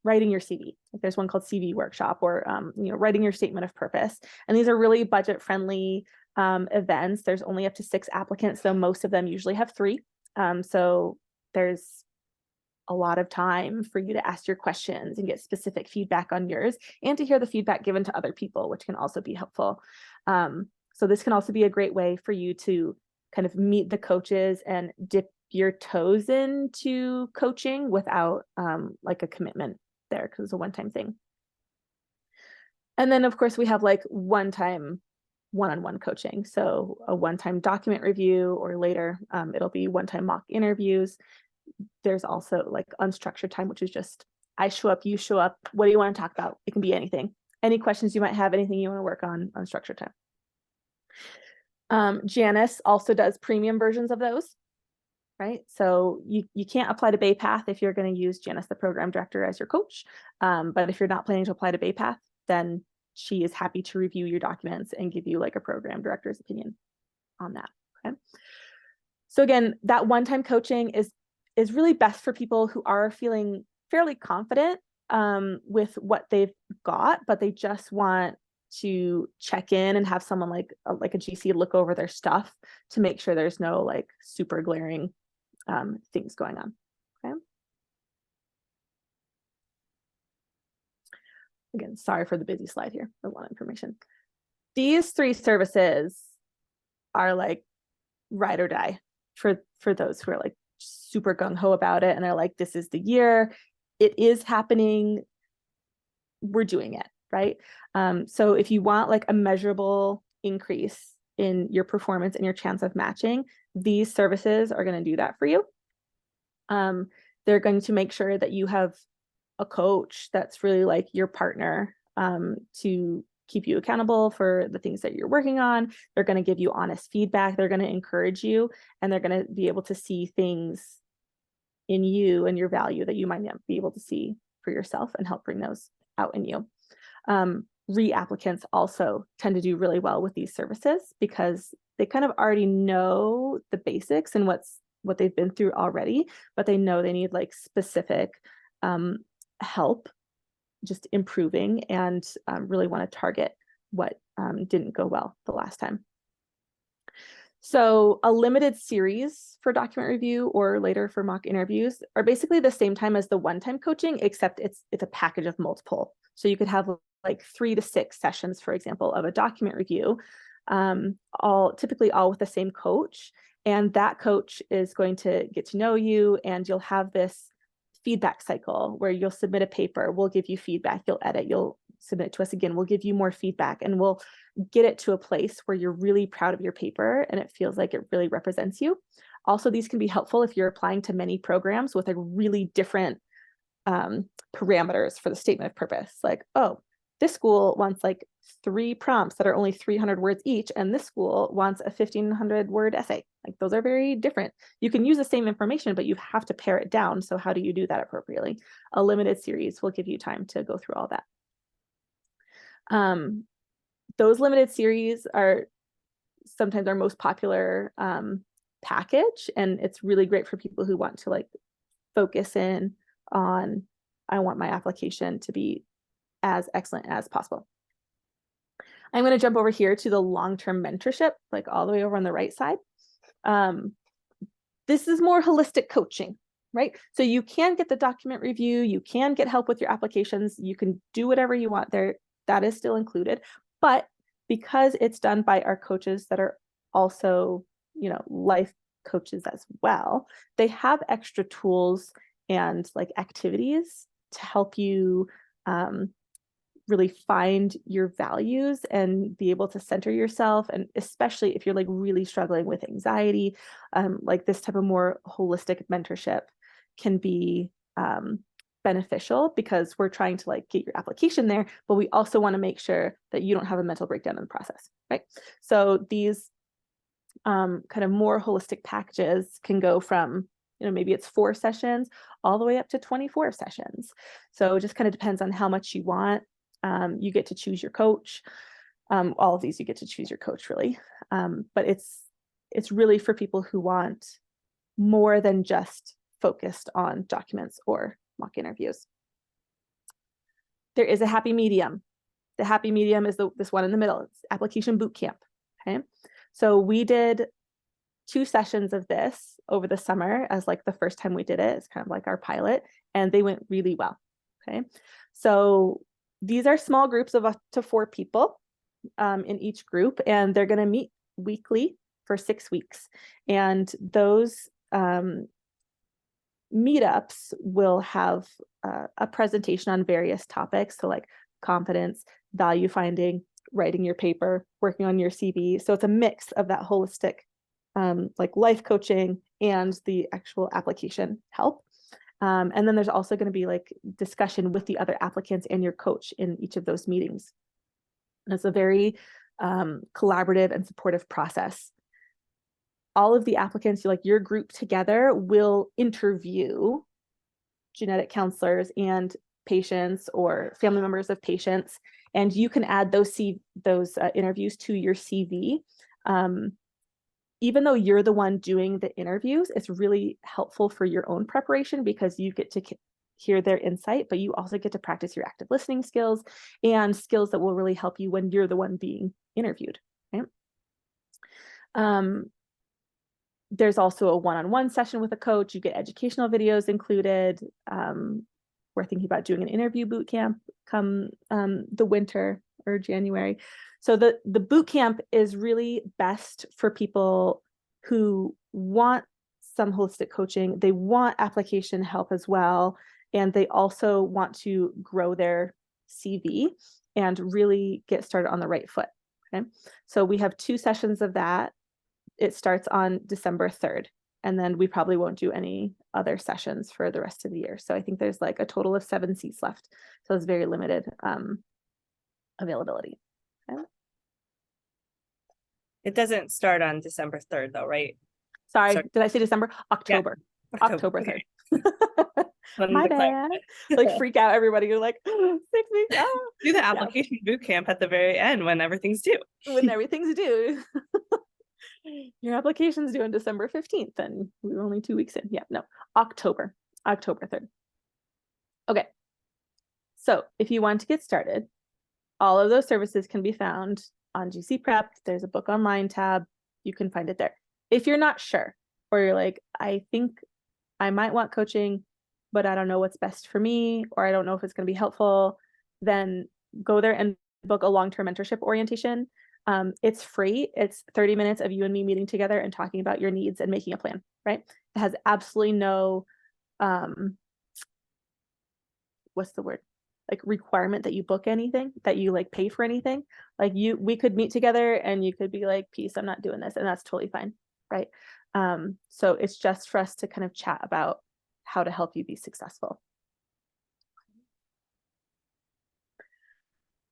writing your CV. Like there's one called CV workshop, or writing your statement of purpose. And these are really budget friendly events. There's only up to 6 applicants, though most of them usually have 3. So there's a lot of time for you to ask your questions and get specific feedback on yours, and to hear the feedback given to other people, which can also be helpful. So this can also be a great way for you to kind of meet the coaches and dip your toes into coaching without like a commitment there, because it's a one-time thing. And then of course we have like one-time one-on-one coaching. So a one-time document review, or later it'll be one-time mock interviews. There's also like unstructured time, which is just I show up, you show up. What do you want to talk about? It can be anything. Any questions you might have, anything you want to work on unstructured time. Janice also does premium versions of those, right? So you can't apply to BayPath if you're going to use Janice, the program director, as your coach. But if you're not planning to apply to BayPath, then she is happy to review your documents and give you like a program director's opinion on that. Okay. So again, that one-time coaching is really best for people who are feeling fairly confident with what they've got, but they just want to check in and have someone like a GC look over their stuff to make sure there's no like super glaring things going on. Okay. Again, sorry for the busy slide here. A lot of information. These 3 services are like ride or die for those who are like super gung-ho about it and they're like, this is the year, it is happening, we're doing it, right? So if you want like a measurable increase in your performance and your chance of matching, these services are going to do that for you. They're going to make sure that you have a coach that's really like your partner to keep you accountable for the things that you're working on. They're going to give you honest feedback. They're going to encourage you, and they're going to be able to see things in you and your value that you might not be able to see for yourself, and help bring those out in you. Re-applicants also tend to do really well with these services because they kind of already know the basics and what they've been through already, but they know they need like specific help just improving, and really want to target what didn't go well the last time. So a limited series for document review, or later for mock interviews, are basically the same time as the one-time coaching, except it's a package of multiple. So you could have like 3 to 6 sessions, for example, of a document review, typically all with the same coach. And that coach is going to get to know you, and you'll have this feedback cycle where you'll submit a paper, we'll give you feedback, you'll edit, you'll submit it to us again, we'll give you more feedback, and we'll get it to a place where you're really proud of your paper and it feels like it really represents you. Also, these can be helpful if you're applying to many programs with like really different parameters for the statement of purpose. Like, oh, this school wants like 3 prompts that are only 300 words each, and this school wants a 1,500 word essay. Like, those are very different. You can use the same information, but you have to pare it down. So how do you do that appropriately? A limited series will give you time to go through all that. Those limited series are sometimes our most popular package, and it's really great for people who want to like focus in on, I want my application to be as excellent as possible. I'm going to jump over here to the long-term mentorship, like all the way over on the right side. This is more holistic coaching, right? So you can get the document review, you can get help with your applications, you can do whatever you want there. That is still included. But because it's done by our coaches that are also, life coaches as well, they have extra tools and like activities to help you really find your values and be able to center yourself. And especially if you're like really struggling with anxiety, like this type of more holistic mentorship can be beneficial, because we're trying to like get your application there, but we also want to make sure that you don't have a mental breakdown in the process, right? So these kind of more holistic packages can go from, maybe it's 4 sessions all the way up to 24 sessions. So it just kind of depends on how much you want. You get to choose your coach. All of these, you get to choose your coach, really. But it's really for people who want more than just focused on documents or mock interviews. There is a happy medium. The happy medium is this one in the middle. It's application boot camp. Okay. So we did 2 sessions of this over the summer as like the first time we did it. It's kind of like our pilot, and they went really well. Okay. So these are small groups of up to 4 people in each group, and they're going to meet weekly for 6 weeks. And those meetups will have a presentation on various topics. So like confidence, value finding, writing your paper, working on your CV. So it's a mix of that holistic like life coaching and the actual application help. And then there's also going to be like discussion with the other applicants and your coach in each of those meetings. And it's a very collaborative and supportive process. All of the applicants, like your group together, will interview genetic counselors and patients or family members of patients, and you can add those interviews to your CV. Even though you're the one doing the interviews, it's really helpful for your own preparation because you get to hear their insight, but you also get to practice your active listening skills and skills that will really help you when you're the one being interviewed. Right? There's also a one-on-one session with a coach. You get educational videos included. We're thinking about doing an interview boot camp come the winter or January. So the boot camp is really best for people who want some holistic coaching. They want application help as well. And they also want to grow their CV and really get started on the right foot. Okay. So we have 2 sessions of that. It starts on December 3rd, and then we probably won't do any other sessions for the rest of the year. So I think there's like a total of 7 seats left. So it's very limited availability. Okay. It doesn't start on December 3rd though, right? Sorry, did I say December? October. Yeah. October 3rd. Okay. My bad. Like freak out everybody. You're like, 6 weeks. Oh. Do the application boot camp at the very end when everything's due. When everything's due. Your application's due on December 15th, and we were only 2 weeks in. Yeah, no, October 3rd. Okay. So if you want to get started, all of those services can be found on GC Prep. There's a book online tab. You can find it there. If you're not sure, or you're like, I think I might want coaching, but I don't know what's best for me, or I don't know if it's going to be helpful, then go there and book a long-term mentorship orientation. It's free. It's 30 minutes of you and me meeting together and talking about your needs and making a plan, right? It has absolutely no, what's the word? Like requirement that you book anything, that you like pay for anything. Like we could meet together and you could be like, peace, I'm not doing this. And that's totally fine, right? So it's just for us to kind of chat about how to help you be successful.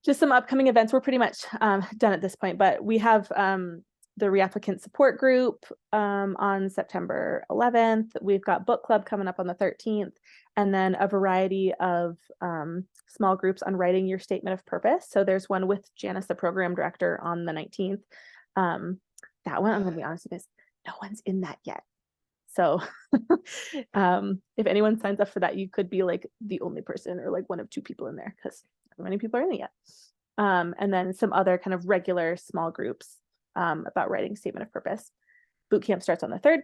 Just some upcoming events. We're pretty much done at this point, but we have the reapplicant support group on September 11th. We've got book club coming up on the 13th, and then a variety of small groups on writing your statement of purpose. So there's one with Janice, the program director, on the 19th. That one, I'm going to be honest with you guys, no one's in that yet. So if anyone signs up for that, you could be like the only person or like one of 2 people in there, because not many people are in it yet. And then some other kind of regular small groups about writing statement of purpose. Boot camp starts on the 3rd.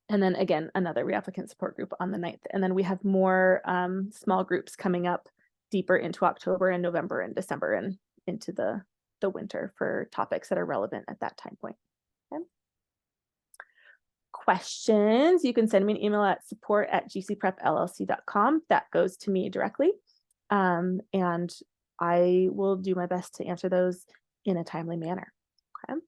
And then again, another reapplicant support group on the 9th. And then we have more small groups coming up deeper into October and November and December and into the winter for topics that are relevant at that time point. Okay. Questions, you can send me an email at support@gcprepllc.com. That goes to me directly. And I will do my best to answer those in a timely manner. Okay.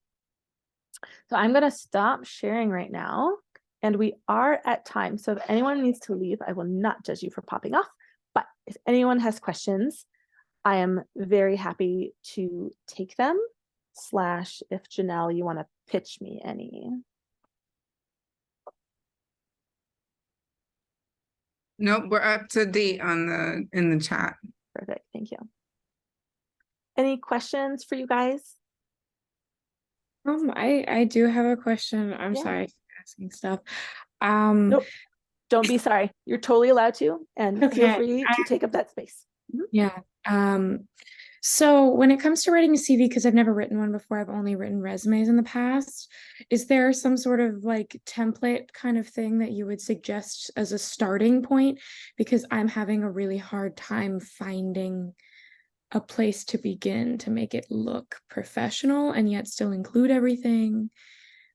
So I'm going to stop sharing right now, and we are at time. So if anyone needs to leave, I will not judge you for popping off. But if anyone has questions, I am very happy to take them. / if Janelle, you want to pitch me any. Nope, we're up to date on in the chat. Perfect, thank you. Any questions for you guys? I do have a question. I'm Yeah. sorry for asking stuff. Nope, don't be sorry. You're totally allowed to, and feel Okay, free to take up that space. Yeah. So when it comes to writing a CV, because I've never written one before, I've only written resumes in the past. Is there some sort of like template kind of thing that you would suggest as a starting point? Because I'm having a really hard time finding a place to begin to make it look professional and yet still include everything.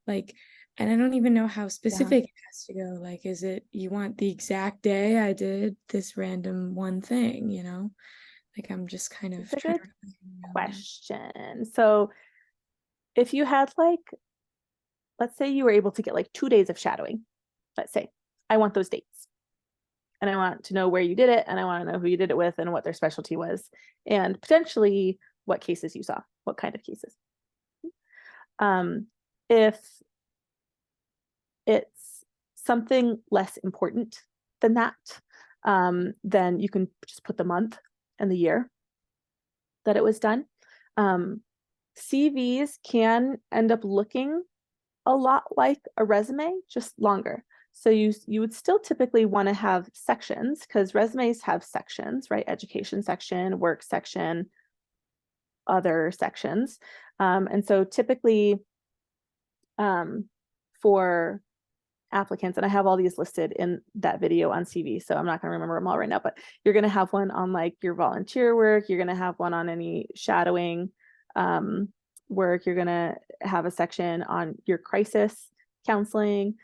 Like, and I don't even know how specific it has to go. Like, is it you want the exact day I did this random one thing, you know? Like, I'm just kind of It's a trying good to wrap my head around that. question. So if you had like, let's say you were able to get like 2 days of shadowing, let's say, I want those dates. And I want to know where you did it, and I want to know who you did it with and what their specialty was, and potentially what cases you saw, what kind of cases. If it's something less important than that, then you can just put the month and the year that it was done. CVs can end up looking a lot like a resume, just longer. So you would still typically want to have sections, because resumes have sections, right? Education section, work section, other sections. And so typically for applicants, and I have all these listed in that video on CV, so I'm not going to remember them all right now, but you're going to have one on like your volunteer work, you're going to have one on any shadowing work, you're going to have a section on your crisis counseling.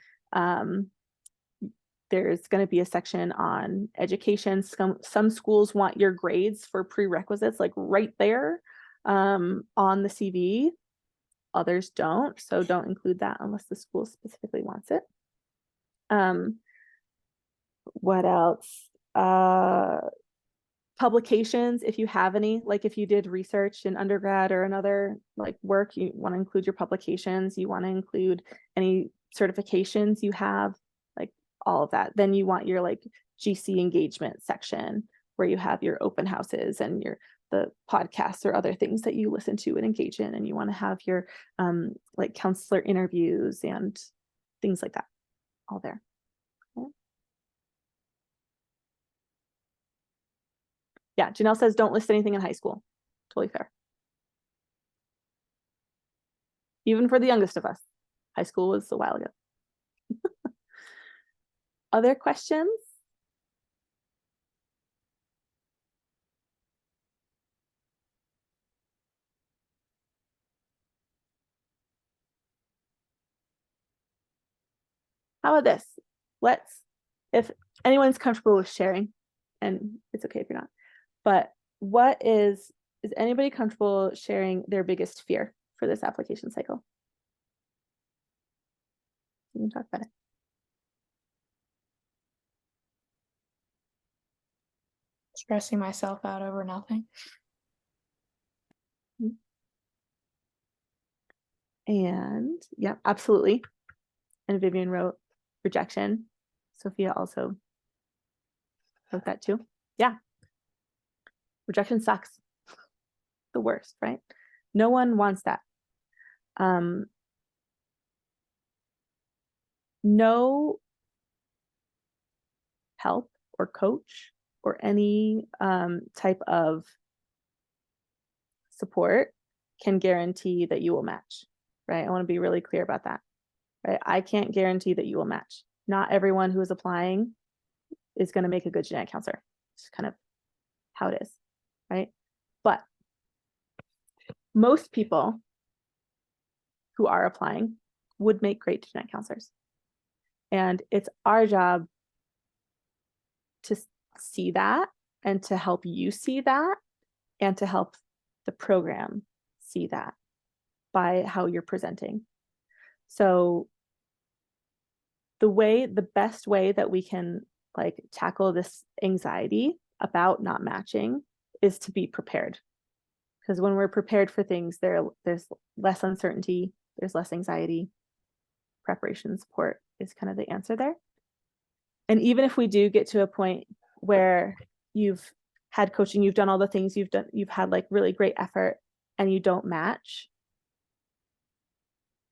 There's going to be a section on education. Some schools want your grades for prerequisites like right there on the CV. Others don't, so don't include that unless the school specifically wants it. What else? Publications, if you have any, like if you did research in undergrad or another like work, you want to include your publications, you want to include any certifications you have, like all of that. Then you want your like GC engagement section where you have your open houses and the podcasts or other things that you listen to and engage in, and you want to have your like counselor interviews and things like that all there. Okay. Yeah, Janelle says don't list anything in high school. Totally fair. Even for the youngest of us, high school was a while ago. Other questions? How about this? If anyone's comfortable with sharing, and it's okay if you're not, but is anybody comfortable sharing their biggest fear for this application cycle? You can talk about it. Stressing myself out over nothing. And yeah, absolutely. And Vivian wrote rejection. Sophia also wrote that too. Yeah. Rejection sucks. The worst, right? No one wants that. No help or coach or any type of support can guarantee that you will match, right? I want to be really clear about that, right? I can't guarantee that you will match. Not everyone who is applying is going to make a good genetic counselor. It's kind of how it is, right? But most people who are applying would make great genetic counselors. And it's our job to see that and to help you see that and to help the program see that by how you're presenting. So the best way that we can like tackle this anxiety about not matching is to be prepared. Because when we're prepared for things, there's less uncertainty, there's less anxiety. Preparation support is kind of the answer there. And even if we do get to a point where you've had coaching, you've done all the things you've done, you've had like really great effort and you don't match,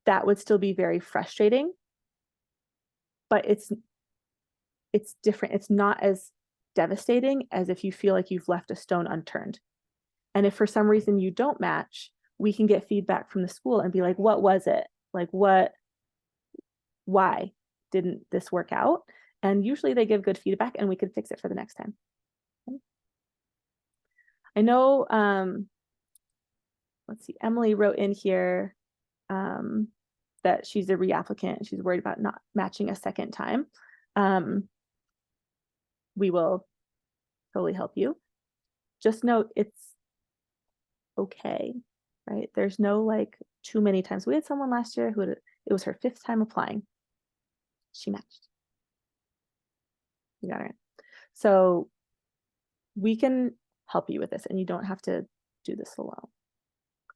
that would still be very frustrating, but it's different. It's not as devastating as if you feel like you've left a stone unturned. And if for some reason you don't match, we can get feedback from the school and be like, what was it? Like why didn't this work out? And usually they give good feedback and we can fix it for the next time. I know, let's see, Emily wrote in here that she's a reapplicant. She's worried about not matching a second time. We will totally help you. Just note it's okay, right? There's no like too many times. We had someone last year who it was her 5th time applying. She matched. You got it. So we can help you with this and you don't have to do this alone.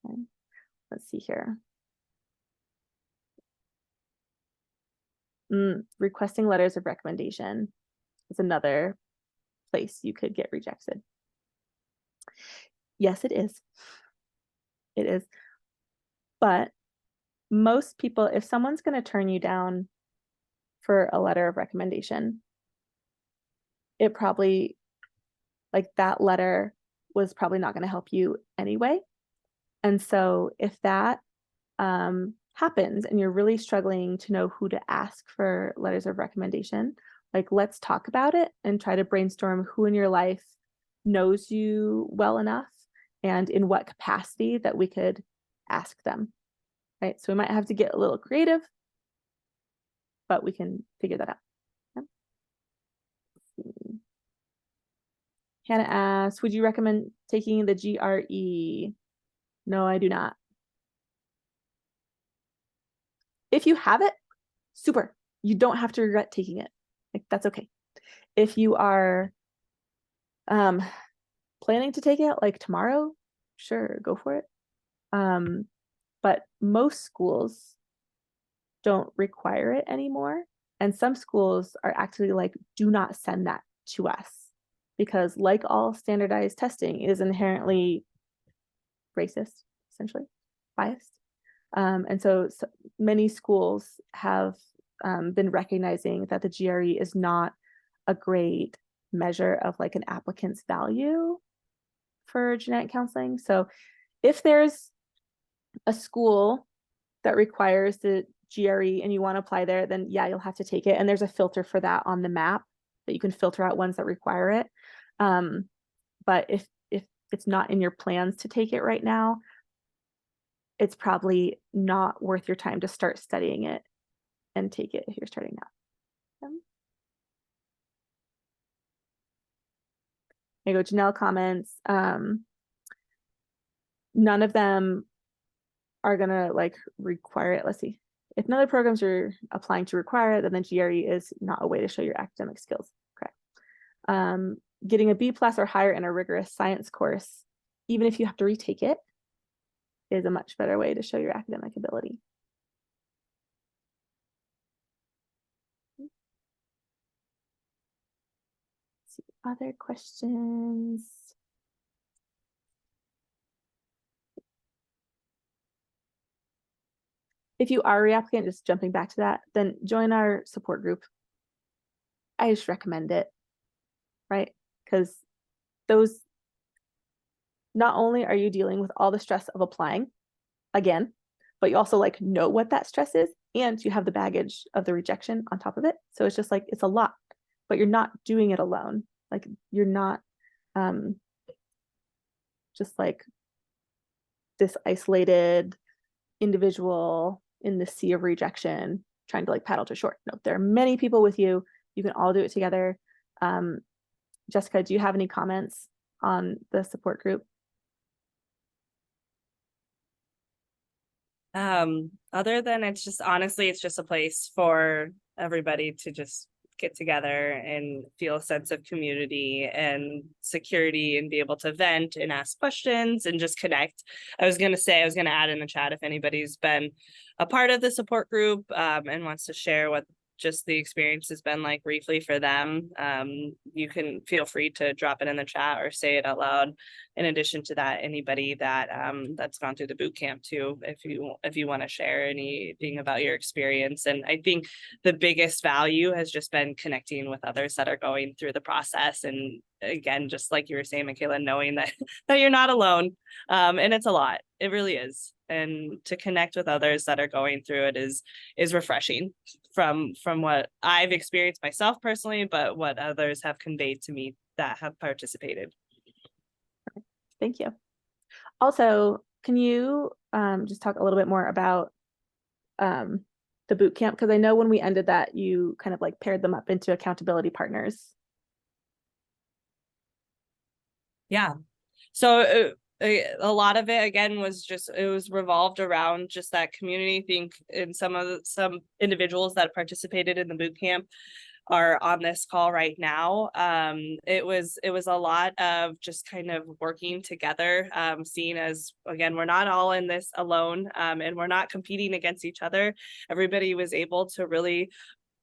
Okay. Let's see here. Requesting letters of recommendation is another place you could get rejected. Yes, it is. It is. But most people, if someone's going to turn you down for a letter of recommendation, it probably, like that letter was probably not going to help you anyway. And so if that happens and you're really struggling to know who to ask for letters of recommendation, like let's talk about it and try to brainstorm who in your life knows you well enough and in what capacity that we could ask them, right? So we might have to get a little creative, but we can figure that out. Okay. Hannah asks, would you recommend taking the GRE? No, I do not. If you have it, super. You don't have to regret taking it. Like, that's okay. If you are planning to take it like tomorrow, sure, go for it. But most schools don't require it anymore. And some schools are actually like, do not send that to us, because like all standardized testing is inherently racist, essentially biased. And so many schools have been recognizing that the GRE is not a great measure of like an applicant's value for genetic counseling. So if there's a school that requires the GRE and you want to apply there, then yeah, you'll have to take it. And there's a filter for that on the map that you can filter out ones that require it. But if it's not in your plans to take it right now, it's probably not worth your time to start studying it and take it if you're starting now. There you go, Janelle comments. None of them are gonna like require it. Let's see. If none of the programs you're applying to require it, then the GRE is not a way to show your academic skills. Correct. Getting a B+ or higher in a rigorous science course, even if you have to retake it, is a much better way to show your academic ability. Let's see, other questions? If you are a reapplicant, just jumping back to that, then join our support group. I just recommend it, right? Because those, not only are you dealing with all the stress of applying again, but you also like know what that stress is, and you have the baggage of the rejection on top of it. So it's just like, it's a lot, but you're not doing it alone. Like you're not just like this isolated individual in the sea of rejection trying to like paddle to shore. No, there are many people with you. You can all do it together. Jessica, do you have any comments on the support group? Other than it's just, honestly, it's just a place for everybody to just get together and feel a sense of community and security and be able to vent and ask questions and just connect. I was going to add in the chat, if anybody's been a part of the support group and wants to share what just the experience has been like briefly for them, you can feel free to drop it in the chat or say it out loud. In addition to that, anybody that that's gone through the boot camp too, if you want to share anything about your experience. And I think the biggest value has just been connecting with others that are going through the process. And again, just like you were saying, Michaela, knowing that that you're not alone. And it's a lot. It really is. And to connect with others that are going through it is refreshing from what I've experienced myself personally, but what others have conveyed to me that have participated. Thank you. Also, can you just talk a little bit more about the boot camp? Because I know when we ended that, you kind of like paired them up into accountability partners. Yeah. So a lot of it again was just, it was revolved around just that community. I think in some individuals that participated in the boot camp are on this call right now. It was a lot of just kind of working together, seeing as, again, we're not all in this alone, and we're not competing against each other. Everybody was able to really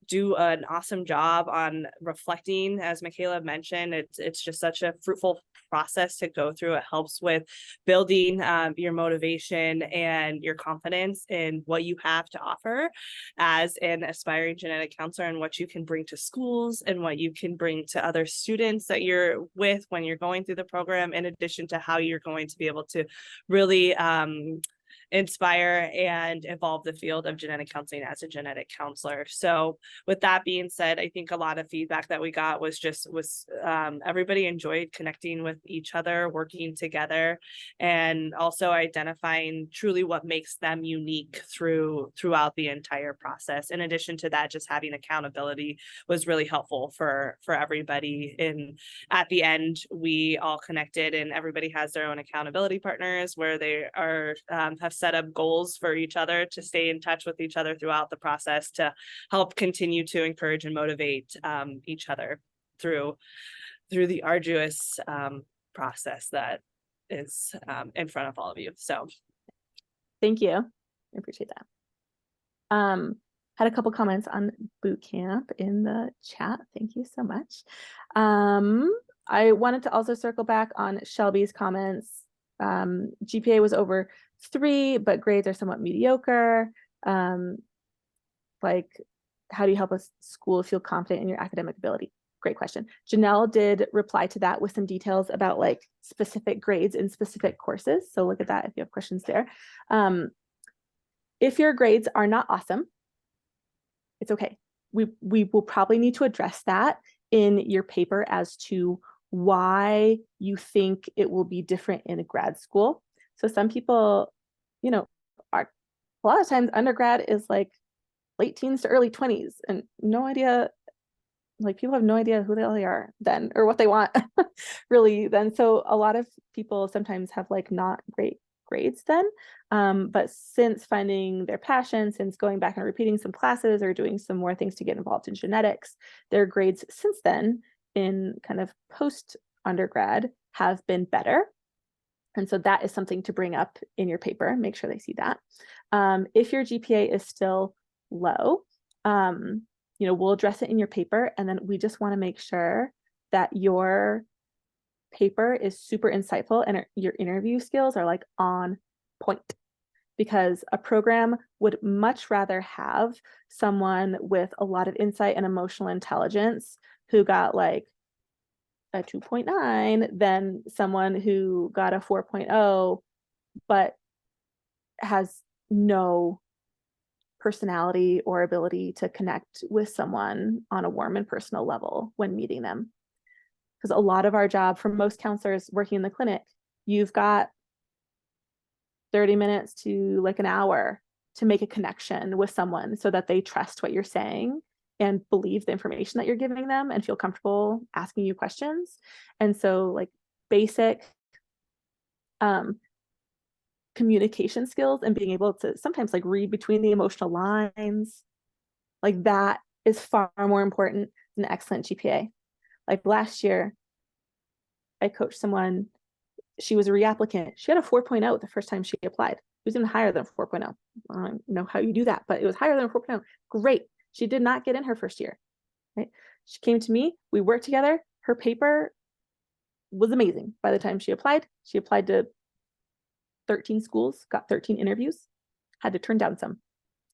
do an awesome job on reflecting. As Michaela mentioned, it's just such a fruitful process to go through. It helps with building your motivation and your confidence in what you have to offer as an aspiring genetic counselor, and what you can bring to schools and what you can bring to other students that you're with when you're going through the program, in addition to how you're going to be able to really inspire and evolve the field of genetic counseling as a genetic counselor. So with that being said, I think a lot of feedback that we got was everybody enjoyed connecting with each other, working together, and also identifying truly what makes them unique throughout the entire process. In addition to that, just having accountability was really helpful for everybody. And at the end, we all connected, and everybody has their own accountability partners where they are have set up goals for each other to stay in touch with each other throughout the process, to help continue to encourage and motivate each other through the arduous process that is in front of all of you. So Thank you. I appreciate that. Had a couple comments on boot camp in the chat. Thank you so much. I wanted to also circle back on Shelby's comments. GPA was over 3, but grades are somewhat mediocre. Like, how do you help a school feel confident in your academic ability? Great question. Janelle did reply to that with some details about like specific grades in specific courses. So look at that if you have questions there. If your grades are not awesome, it's okay. We will probably need to address that in your paper as to why you think it will be different in a grad school. So some people, are a lot of times undergrad is like late teens to early 20s and no idea, like people have no idea who they are then or what they want really then. So a lot of people sometimes have like not great grades then, but since finding their passion, since going back and repeating some classes or doing some more things to get involved in genetics, their grades since then in kind of post undergrad have been better. And so that is something to bring up in your paper. Make sure they see that. If your GPA is still low, we'll address it in your paper. And then we just want to make sure that your paper is super insightful and your interview skills are like on point, because a program would much rather have someone with a lot of insight and emotional intelligence who got like a 2.9 than someone who got a 4.0 but has no personality or ability to connect with someone on a warm and personal level when meeting them. Because a lot of our job, for most counselors working in the clinic, you've got 30 minutes to like an hour to make a connection with someone so that they trust what you're saying and believe the information that you're giving them and feel comfortable asking you questions. And so like basic communication skills and being able to sometimes like read between the emotional lines, like that is far more important than an excellent GPA. Like last year, I coached someone, she was a reapplicant. She had a 4.0 the first time she applied. It was even higher than 4.0. I don't know how you do that, but it was higher than 4.0. Great. She did not get in her first year, right? She came to me, we worked together. Her paper was amazing. By the time she applied to 13 schools, got 13 interviews, had to turn down some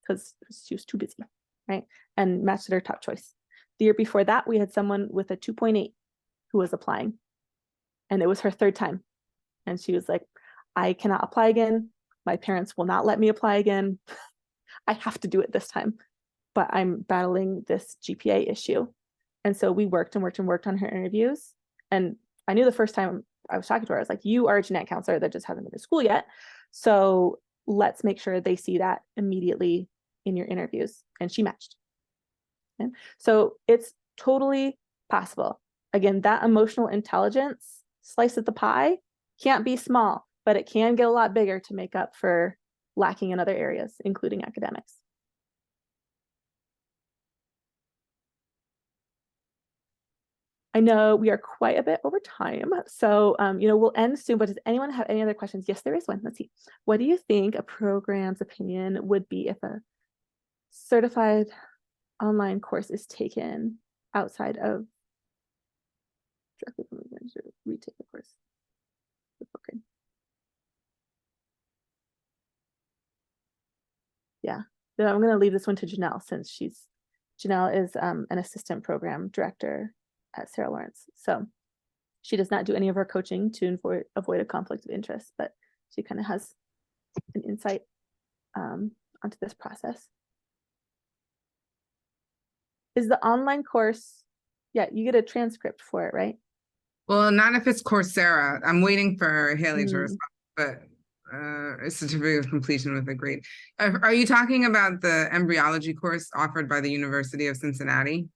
because she was too busy, right? And matched her top choice. The year before that, we had someone with a 2.8 who was applying, and it was her third time. And she was like, I cannot apply again. My parents will not let me apply again. I have to do it this time, but I'm battling this GPA issue. And so we worked and worked and worked on her interviews. And I knew the first time I was talking to her, I was like, you are a genetic counselor that just hasn't been to school yet. So let's make sure they see that immediately in your interviews. And she matched. Okay? So it's totally possible. Again, that emotional intelligence slice of the pie can't be small, but it can get a lot bigger to make up for lacking in other areas, including academics. I know we are quite a bit over time, so we'll end soon, but does anyone have any other questions? Yes, there is one. Let's see. What do you think a program's opinion would be if a certified online course is taken outside of directly from the manager, retake the course? Okay. Yeah, then I'm going to leave this one to Janelle, since Janelle is an assistant program director at Sarah Lawrence. So she does not do any of her coaching to avoid a conflict of interest, but she kind of has an insight onto this process. Is the online course, yeah, you get a transcript for it, right? Well, not if it's Coursera. I'm waiting for Haley to Mm. respond, but a certificate of completion with a grade. Are you talking about the embryology course offered by the University of Cincinnati?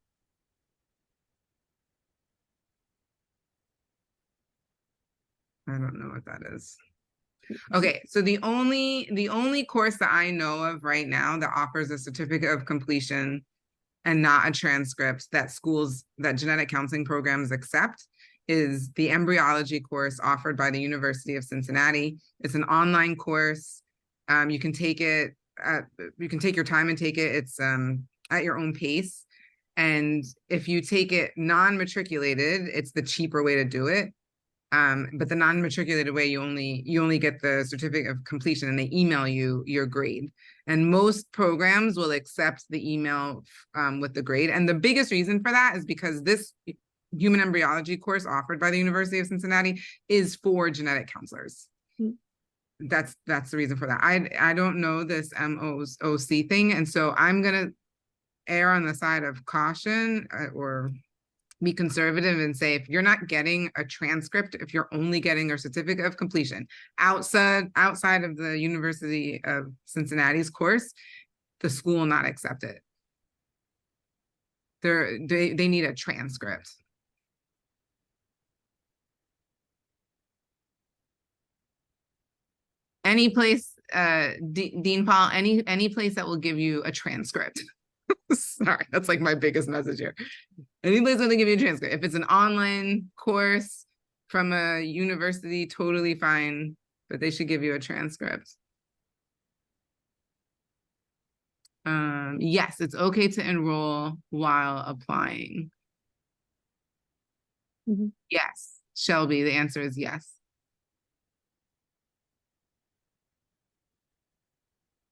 I don't know what that is. Okay, so the only course that I know of right now that offers a certificate of completion and not a transcript that genetic counseling programs accept is the embryology course offered by the University of Cincinnati. It's an online course. You can take it, you can take your time and take it. It's at your own pace. And if you take it non-matriculated, it's the cheaper way to do it. But the non-matriculated way, you only get the certificate of completion and they email you your grade. And most programs will accept the email with the grade. And the biggest reason for that is because this human embryology course offered by the University of Cincinnati is for genetic counselors. Mm-hmm. That's the reason for that. I don't know this MOOC thing. And so I'm gonna err on the side of caution or be conservative and say, if you're not getting a transcript, if you're only getting a certificate of completion outside of the University of Cincinnati's course, the school will not accept it. They need a transcript. Any place, Dean Paul, any place that will give you a transcript. Sorry, that's like my biggest message here. Any place that they give you a transcript. If it's an online course from a university, totally fine, but they should give you a transcript. Yes, it's okay to enroll while applying. Mm-hmm. Yes, Shelby, the answer is yes.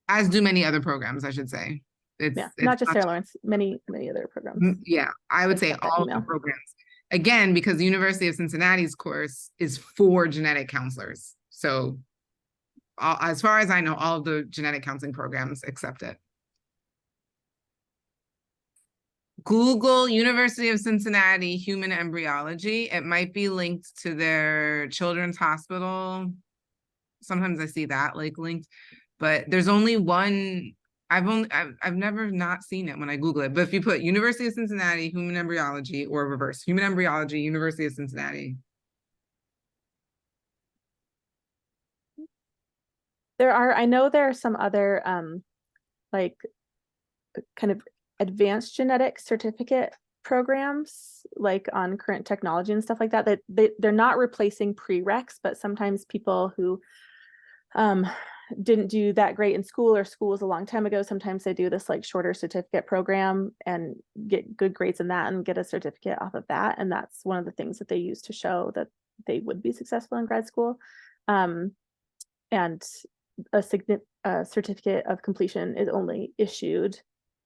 As do many other programs, I should say. It's not just Sarah Lawrence, many other programs. Yeah, I would say all the programs. Again, because the University of Cincinnati's course is for genetic counselors. So as far as I know, all of the genetic counseling programs accept it. Google University of Cincinnati Human Embryology. It might be linked to their children's hospital. Sometimes I see that linked, but there's only one. I've never not seen it when I Google it, but if you put University of Cincinnati Human Embryology or reverse Human Embryology University of Cincinnati. I know there are some other like kind of advanced genetic certificate programs, like on current technology and stuff like that, they're not replacing prereqs, but sometimes people who didn't do that great in school, or school was a long time ago, sometimes they do this like shorter certificate program and get good grades in that and get a certificate off of that. And that's one of the things that they use to show that they would be successful in grad school. And a certificate of completion is only issued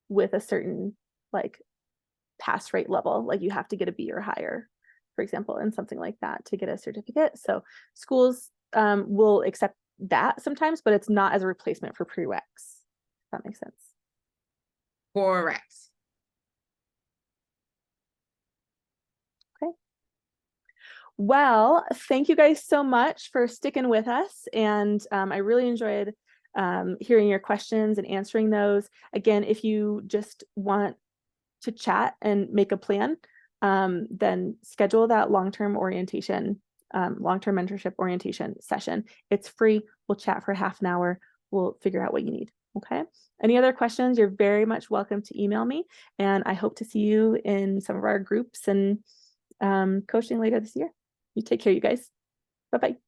with a certain like pass rate level. Like you have to get a B or higher, for example, and something like that to get a certificate. So schools will accept that sometimes, but it's not as a replacement for prereqs. If that makes sense. Correct. Well, thank you guys so much for sticking with us. And I really enjoyed hearing your questions and answering those. Again, if you just want to chat and make a plan, then schedule that long-term orientation, long-term mentorship orientation session. It's free. We'll chat for half an hour. We'll figure out what you need. Okay. Any other questions? You're very much welcome to email me. And I hope to see you in some of our groups and coaching later this year. You take care, you guys. Bye-bye.